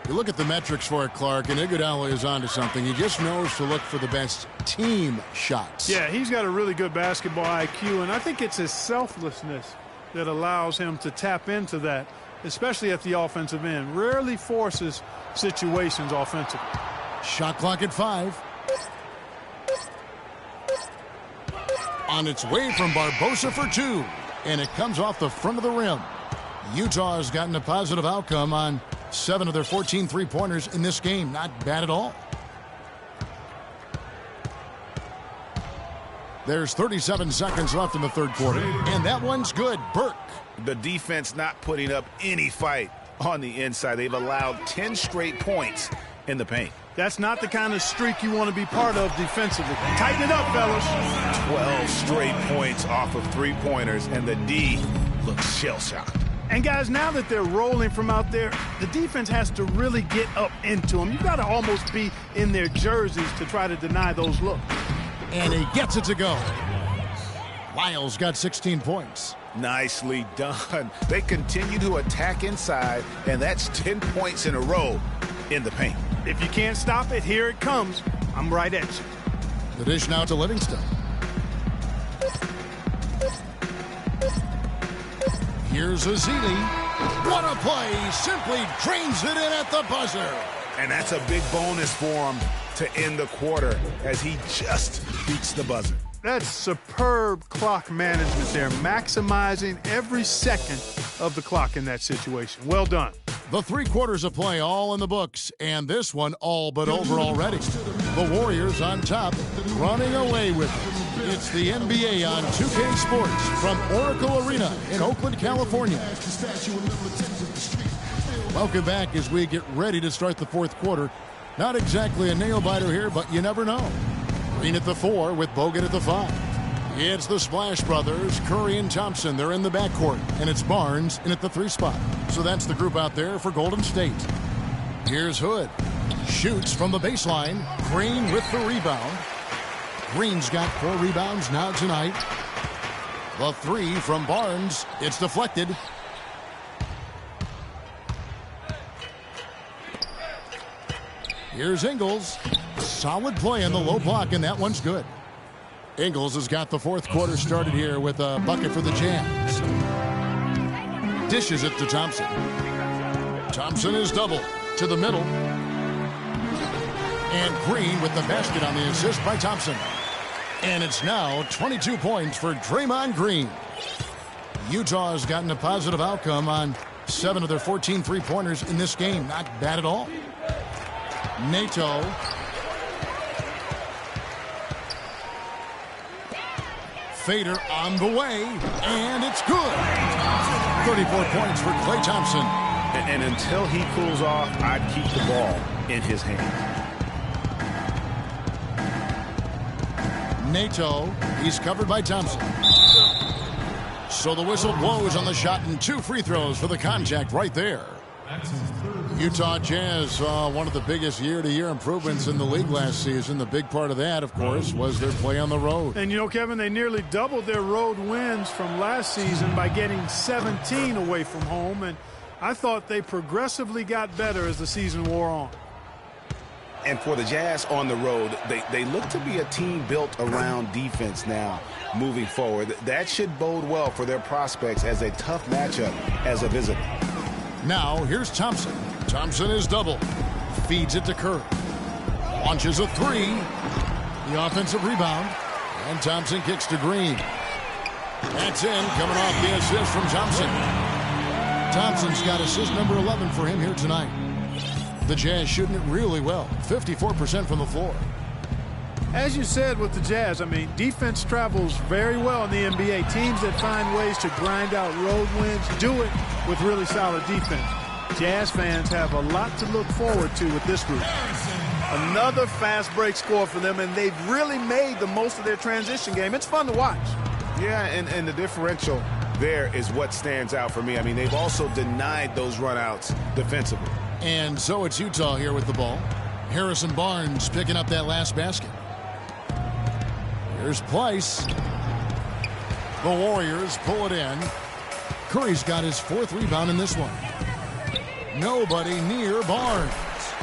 You look at the metrics for it, Clark, and Iguodala is onto something. He just knows to look for the best team shots. Yeah, he's got a really good basketball IQ, and I think it's his selflessness that allows him to tap into that, especially at the offensive end. Rarely forces situations offensively. Shot clock at 5. On its way from Barbosa for 2. And it comes off the front of the rim. Utah has gotten a positive outcome on 7 of their 14 three-pointers in this game. Not bad at all. There's 37 seconds left in the third quarter. And that one's good. Burke. The defense not putting up any fight on the inside. They've allowed 10 straight points in the paint. That's not the kind of streak you want to be part of defensively. Tighten it up, fellas. 12 straight points off of three-pointers, and the D looks shell-shocked. And, guys, now that they're rolling from out there, the defense has to really get up into them. You've got to almost be in their jerseys to try to deny those looks. And he gets it to go. Lyles got 16 points. Nicely done. They continue to attack inside, and that's 10 points in a row in the paint. If you can't stop it, here it comes. I'm right at you. The dish now to Livingston. Here's Azili. What a play. Simply drains it in at the buzzer. And that's a big bonus for him to end the quarter as he just beats the buzzer. That's superb clock management there, maximizing every second of the clock in that situation. Well done. The 3 quarters of play all in the books, and this one all but over already. The Warriors on top, running away with it. It's the NBA on 2K Sports from Oracle Arena in Oakland, California. Welcome back as we get ready to start the fourth quarter. Not exactly a nail-biter here, but you never know. Green at the 4 with Bogut at the 5. It's the Splash Brothers, Curry and Thompson. They're in the backcourt, and it's Barnes in at the 3 spot. So that's the group out there for Golden State. Here's Hood. Shoots from the baseline. Green with the rebound. Green's got 4 rebounds now tonight. The 3 from Barnes. It's deflected. Here's Ingles. Solid play in the low block, and that one's good. Ingles has got the fourth quarter started here with a bucket for the Jazz. Dishes it to Thompson. Thompson is double to the middle. And Green with the basket on the assist by Thompson. And it's now 22 points for Draymond Green. Utah has gotten a positive outcome on 7 of their 14 three-pointers in this game. Not bad at all. Nato. Fader on the way, and it's good. 34 points for Klay Thompson. And until he cools off, I'd keep the ball in his hand. Nato, he's covered by Thompson. So the whistle blows on the shot and 2 free throws for the contact right there. Utah Jazz saw one of the biggest year-to-year improvements in the league last season. The big part of that, of course, was their play on the road. And, you know, Kevin, they nearly doubled their road wins from last season by getting 17 away from home. And I thought they progressively got better as the season wore on. And for the Jazz on the road, they look to be a team built around defense now moving forward. That should bode well for their prospects as a tough matchup as a visitor. Now, here's Thompson. Thompson is double. Feeds it to Curry. Launches a three. The offensive rebound. And Thompson kicks to Green. That's in, coming off the assist from Thompson. Thompson's got assist number 11 for him here tonight. The Jazz shooting it really well, 54% from the floor. As you said with the Jazz, I mean, defense travels very well in the NBA. Teams that find ways to grind out road wins do it with really solid defense. Jazz fans have a lot to look forward to with this group. Another fast break score for them, and they've really made the most of their transition game. It's fun to watch. Yeah, and the differential there is what stands out for me. I mean, they've also denied those runouts defensively. And so it's Utah here with the ball. Harrison Barnes picking up that last basket. Here's Pleiss. The Warriors pull it in. Curry's got his 4th rebound in this one. Nobody near Barnes.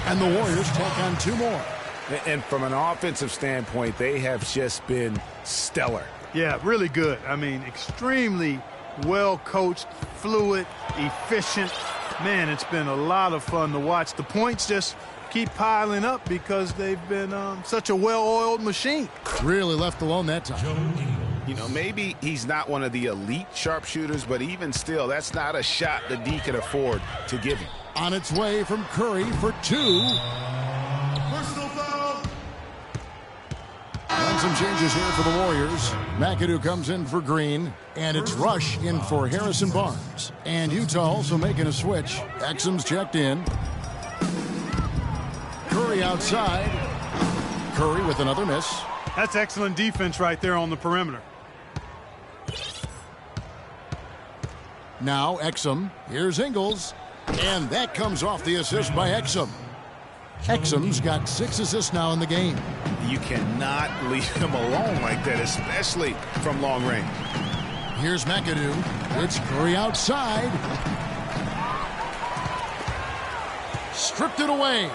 And the Warriors tack on 2 more. And from an offensive standpoint, they have just been stellar. Yeah, really good. I mean, extremely well coached, fluid, efficient. Man, it's been a lot of fun to watch. The points just keep piling up because they've been such a well-oiled machine. Really left alone that time. You know, maybe he's not one of the elite sharpshooters, but even still, that's not a shot the D can afford to give him. On its way from Curry for 2. Personal foul. And some changes here for the Warriors. McAdoo comes in for Green, and it's Rush in for Harrison Barnes. And Utah also making a switch. Exum's checked in. Curry outside. Curry with another miss. That's excellent defense right there on the perimeter. Now Exum. Here's Ingles. And that comes off the assist by Exum. Exum's got 6 assists now in the game. You cannot leave him alone like that, especially from long range. Here's McAdoo. It's Curry outside. Stripped it away.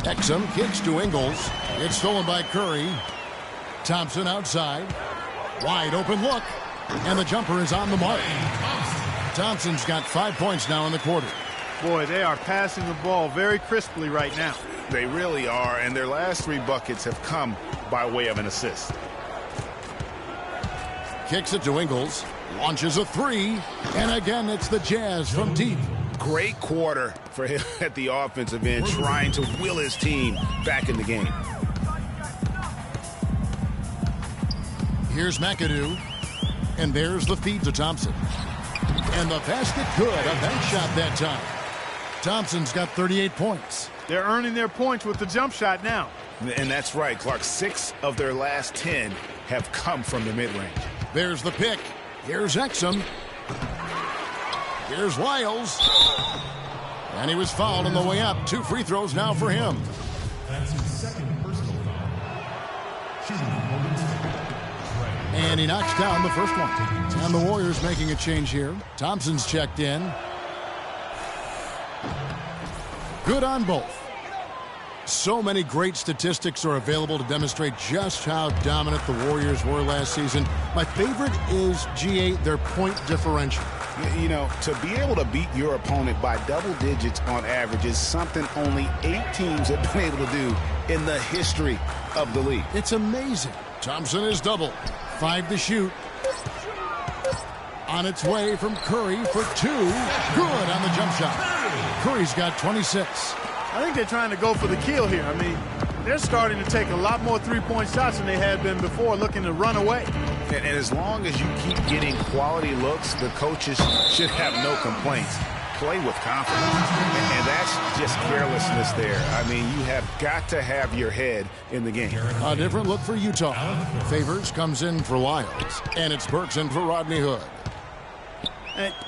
Exum kicks to Ingles. It's stolen by Curry. Thompson outside. Wide open look. And the jumper is on the mark. Thompson's got 5 points now in the quarter. Boy, they are passing the ball very crisply right now. They really are, and their last 3 buckets have come by way of an assist. Kicks it to Ingles. Launches a 3. And again, it's the Jazz from deep. Great quarter for him at the offensive end, trying to will his team back in the game. Here's McAdoo. And there's the feed to Thompson. And the basket good. A bank shot that time. Thompson's got 38 points. They're earning their points with the jump shot now. And that's right, Clark. 6 of their last 10 have come from the mid-range. There's the pick. Here's Exum. Here's Lyles. And he was fouled on the way up. 2 free throws now for him. That's his 2nd personal foul. Shooting and he knocks down the first one. And the Warriors making a change here. Thompson's checked in. Good on both. So many great statistics are available to demonstrate just how dominant the Warriors were last season. My favorite is, GA, their point differential. You know, to be able to beat your opponent by double digits on average is something only 8 teams have been able to do in the history of the league. It's amazing. Thompson is double. 5 to shoot. On its way from Curry for 2. Good on the jump shot. Curry's got 26. I think they're trying to go for the kill here. I mean, they're starting to take a lot more three-point shots than they had been before, looking to run away. And as long as you keep getting quality looks, the coaches should have no complaints. Play with confidence. And that's just carelessness there. I mean, you have got to have your head in the game. A different look for Utah. Favors comes in for Lyles. And it's Burks in for Rodney Hood.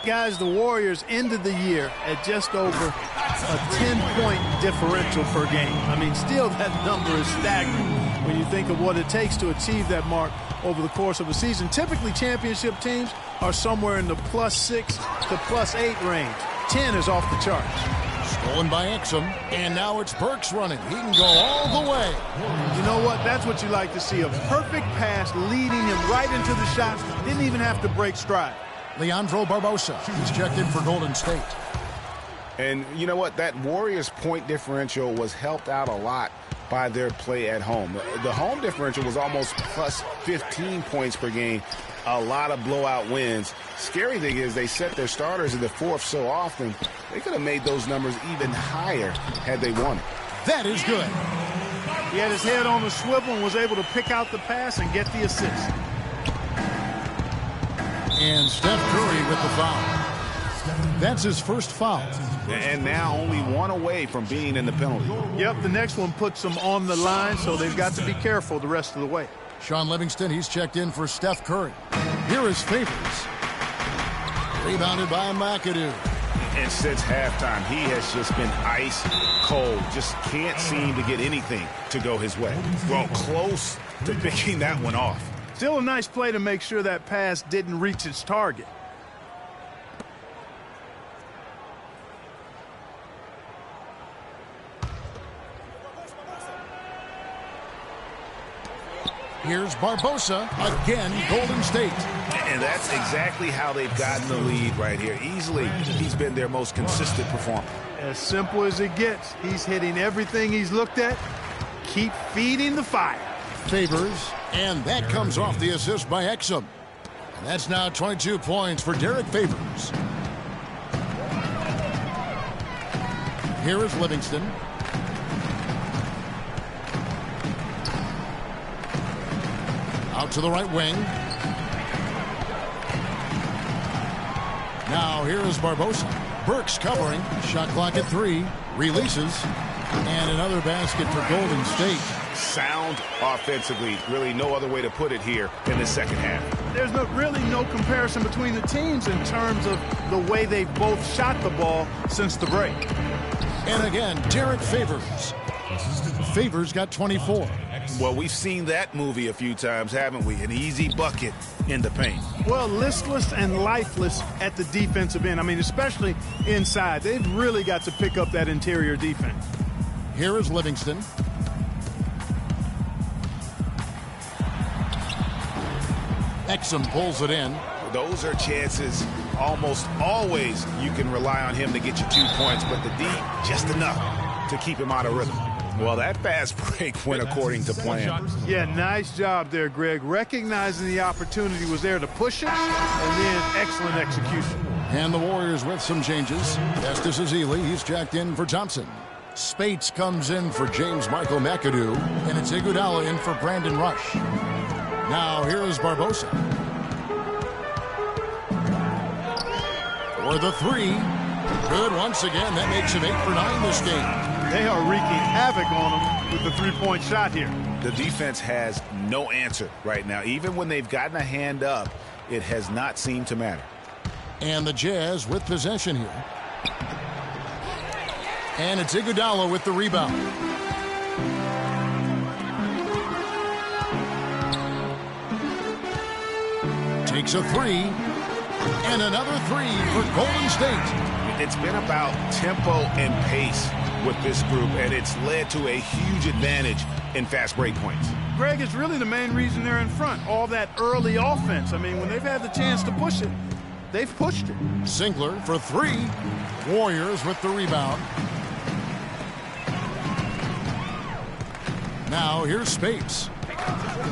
Guys, the Warriors ended the year at just over a 10-point differential per game. I mean, still that number is staggering. when you think of what it takes to achieve that mark over the course of a season. Typically, championship teams are somewhere in the +6 to +8 range. 10 is off the charts. Stolen by Exum, and now it's Burks running. He can go all the way. You know what? That's what you like to see. A perfect pass leading him right into the shots. Didn't even have to break stride. Leandro Barbosa, he's checked in for Golden State. And you know what? That Warriors point differential was helped out a lot by their play at home. The home differential was almost +15 points per game. A lot of blowout wins. Scary thing is they set their starters in the fourth so often, they could have made those numbers even higher had they wanted. That is good. He had his head on the swivel and was able to pick out the pass and get the assist. And Steph Curry with the foul. That's his first foul. And now only one away from being in the penalty. Yep, the next one puts them on the line, so they've got to be careful the rest of the way. Sean Livingston, he's checked in for Steph Curry. Here is Favors. Rebounded by McAdoo. And since halftime, he has just been ice cold. Just can't seem to get anything to go his way. Well, close to picking that one off. Still a nice play to make sure that pass didn't reach its target. Here's Barbosa, again, Golden State. And that's exactly how they've gotten the lead right here. Easily, he's been their most consistent performer. As simple as it gets. He's hitting everything he's looked at. Keep feeding the fire. Favors, and that comes off the assist by Exum. And that's now 22 points for Derek Favors. Here is Livingston. Out to the right wing. Now here is Barbosa. Burks covering. Shot clock at 3. Releases. And another basket for Golden State. Sound offensively. Really no other way to put it here in the second half. There's really no comparison between the teams in terms of the way they've both shot the ball since the break. And again, Derek Favors. Favors got 24. Well, we've seen that movie a few times, haven't we? An easy bucket in the paint. Well, listless and lifeless at the defensive end. I mean, especially inside. They've really got to pick up that interior defense. Here is Livingston. Exum pulls it in. Those are chances almost always you can rely on him to get you 2 points, but the D, just enough to keep him out of rhythm. Well, that fast break went according to plan. Yeah, nice job there, Greg. Recognizing the opportunity was there to push it, and then excellent execution. And the Warriors with some changes. Estes Ezeli, he's jacked in for Thompson. Spates comes in for James Michael McAdoo, and it's Iguodala in for Brandon Rush. Now here is Barbosa. For the 3. Good once again. That makes him 8 for 9 this game. They are wreaking havoc on him with the three-point shot here. The defense has no answer right now. Even when they've gotten a hand up, it has not seemed to matter. And the Jazz with possession here. And it's Iguodala with the rebound. Takes a 3. And another 3 for Golden State. It's been about tempo and pace with this group, and it's led to a huge advantage in fast break points. Greg, it's really the main reason they're in front. All that early offense. I mean, when they've had the chance to push it, they've pushed it. Singler for 3. Warriors with the rebound. Now here's Spates.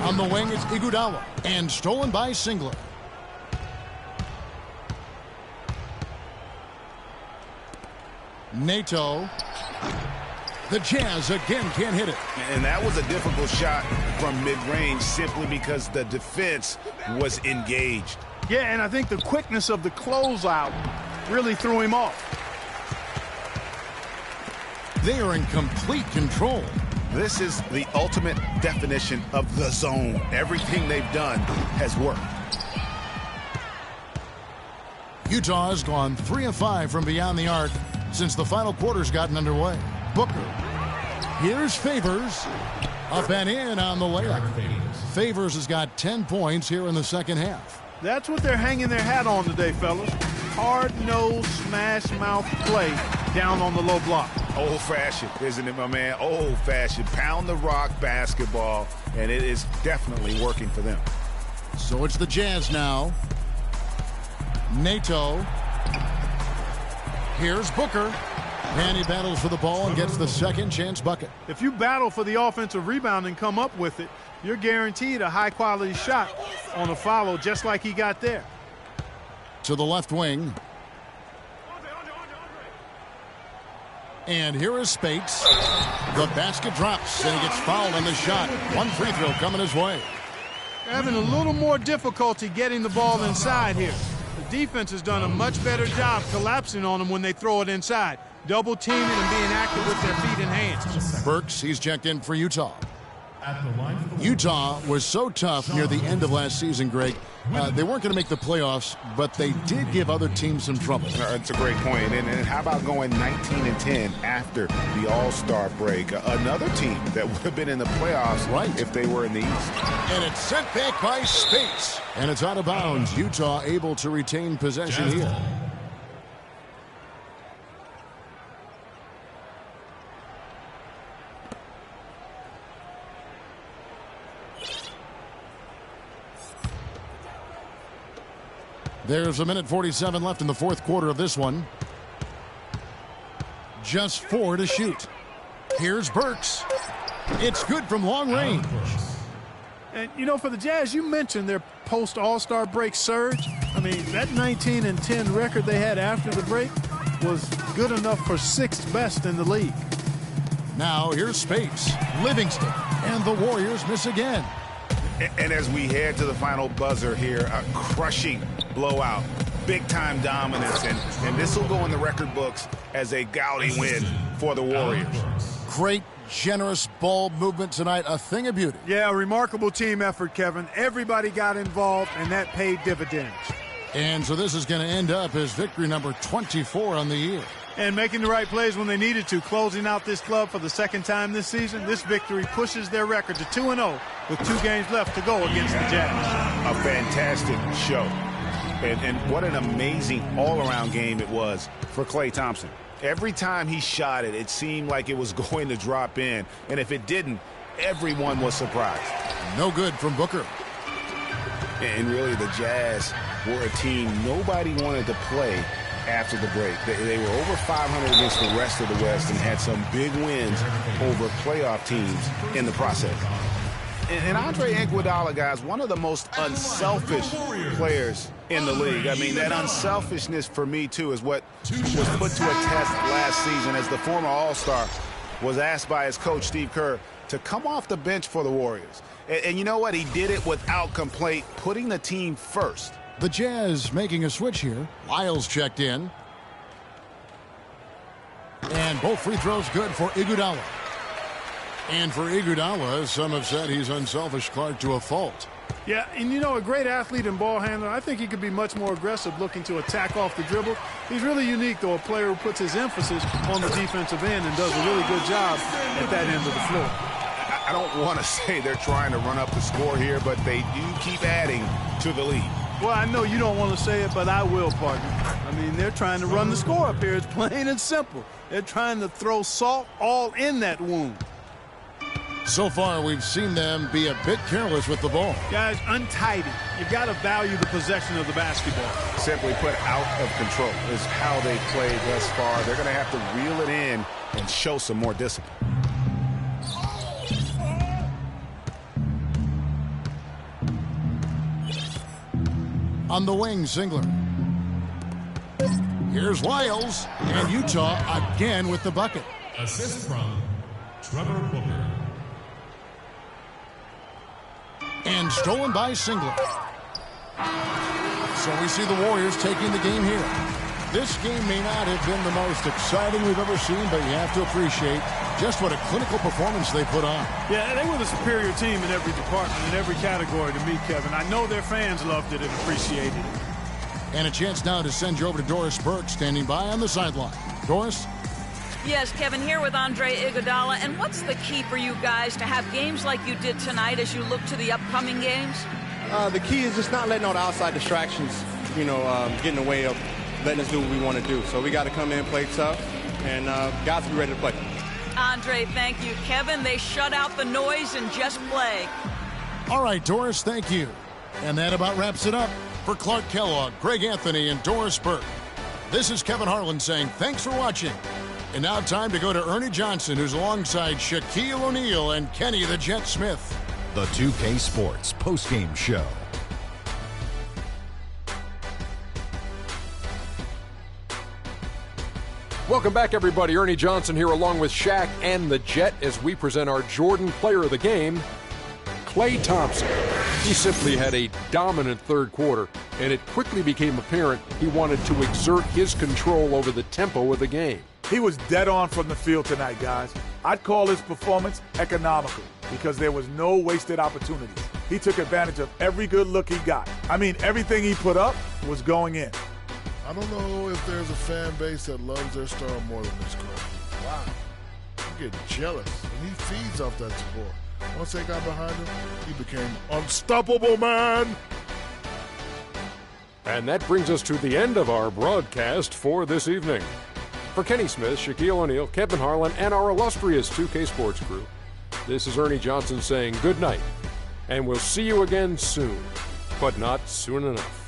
On the wing, it's Iguodala. And stolen by Singler. Nato. The Jazz again can't hit it. And that was a difficult shot from mid-range simply because the defense was engaged. Yeah, and I think the quickness of the closeout really threw him off. They are in complete control. This is the ultimate definition of the zone. Everything they've done has worked. Utah has gone 3 of 5 from beyond the arc since the final quarter's gotten underway. Booker. Here's Favors. Up and in on the layup. Favors has got 10 points here in the second half. That's what they're hanging their hat on today, fellas. Hard-nosed, smash-mouth play down on the low block. Old-fashioned, isn't it, my man? Old-fashioned. Pound the rock basketball, and it is definitely working for them. So it's the Jazz now. Nato. Here's Booker. And he battles for the ball and gets the second chance bucket. If you battle for the offensive rebound and come up with it, you're guaranteed a high-quality shot on a follow just like he got there. To the left wing. And here is Spates. The basket drops, and he gets fouled on the shot. One free throw coming his way. They're having a little more difficulty getting the ball inside here. The defense has done a much better job collapsing on them when they throw it inside. Double teaming and being active with their feet and hands. Burks, he's checked in for Utah. Utah was so tough near the end of last season, Greg. They weren't going to make the playoffs, but they did give other teams some trouble. It's a great point. And how about going 19-10 after the All-Star break? Another team that would have been in the playoffs if they were in the East. And it's sent back by Spates. And it's out of bounds. Utah able to retain possession here. There's 1:47 left in the fourth quarter of this one. Just 4 to shoot. Here's Burks. It's good from long range. And, you know, for the Jazz, you mentioned their post-All-Star break surge. I mean, that 19-10 record they had after the break was good enough for 6th best in the league. Now here's Spates, Livingston, and the Warriors miss again. And as we head to the final buzzer here, a crushing blowout, big-time dominance, and this will go in the record books as a gaudy win for the Warriors. Great, generous ball movement tonight, a thing of beauty. Yeah, a remarkable team effort, Kevin. Everybody got involved, and that paid dividends. And so this is going to end up as victory number 24 on the year. And making the right plays when they needed to, closing out this club for the second time this season. This victory pushes their record to 2-0 with 2 games left to go against the Jazz. A fantastic show. And what an amazing all-around game it was for Klay Thompson. Every time he shot it, it seemed like it was going to drop in. And if it didn't, everyone was surprised. No good from Booker. And really, the Jazz were a team nobody wanted to play after the break. They were over 500 against the rest of the West and had some big wins over playoff teams in the process. And Andre Iguodala, guys, one of the most unselfish players in the league. I mean, that unselfishness for me, too, is what was put to a test last season as the former All-Star was asked by his coach, Steve Kerr, to come off the bench for the Warriors. And you know what? He did it without complaint, putting the team first. The Jazz making a switch here. Lyles checked in. And both free throws good for Iguodala. And for Iguodala, some have said he's unselfish, Clark, to a fault. Yeah, and you know, a great athlete and ball handler, I think he could be much more aggressive looking to attack off the dribble. He's really unique, though, a player who puts his emphasis on the defensive end and does a really good job at that end of the floor. I don't want to say they're trying to run up the score here, but they do keep adding to the lead. Well, I know you don't want to say it, but I will, partner. I mean, they're trying to run the score up here. It's plain and simple. They're trying to throw salt all in that wound. So far, we've seen them be a bit careless with the ball. Guys, untidy. You've got to value the possession of the basketball. Simply put, out of control is how they played thus far. They're going to have to reel it in and show some more discipline. On the wing, Singler. Here's Lyles, and Utah again with the bucket. Assist from Trevor Booker. And stolen by Singler. So we see the Warriors taking the game here. This game may not have been the most exciting we've ever seen, but you have to appreciate just what a clinical performance they put on. Yeah, they were the superior team in every department, in every category to me, Kevin. I know their fans loved it and appreciated it. And a chance now to send you over to Doris Burke, standing by on the sideline. Doris? Yes, Kevin, here with Andre Iguodala. And what's the key for you guys to have games like you did tonight as you look to the upcoming games? The key is just not letting all the outside distractions, get in the way of letting us do what we want to do. So we got to come in, play tough, and guys be ready to play. Andre, thank you. Kevin, they shut out the noise and just play. All right, Doris, thank you. And that about wraps it up. For Clark Kellogg, Greg Anthony, and Doris Burke, this is Kevin Harlan saying thanks for watching. And now time to go to Ernie Johnson, who's alongside Shaquille O'Neal and Kenny the Jet Smith. The 2K Sports postgame show. Welcome back, everybody. Ernie Johnson here along with Shaq and the Jet as we present our Jordan Player of the Game, Klay Thompson. He simply had a dominant third quarter, and it quickly became apparent he wanted to exert his control over the tempo of the game. He was dead on from the field tonight, guys. I'd call his performance economical because there was no wasted opportunities. He took advantage of every good look he got. I mean, everything he put up was going in. I don't know if there's a fan base that loves their star more than this crowd. Wow. You get jealous, and he feeds off that support. Once they got behind him, he became unstoppable, man. And that brings us to the end of our broadcast for this evening. For Kenny Smith, Shaquille O'Neal, Kevin Harlan, and our illustrious 2K Sports crew, this is Ernie Johnson saying good night, and we'll see you again soon, but not soon enough.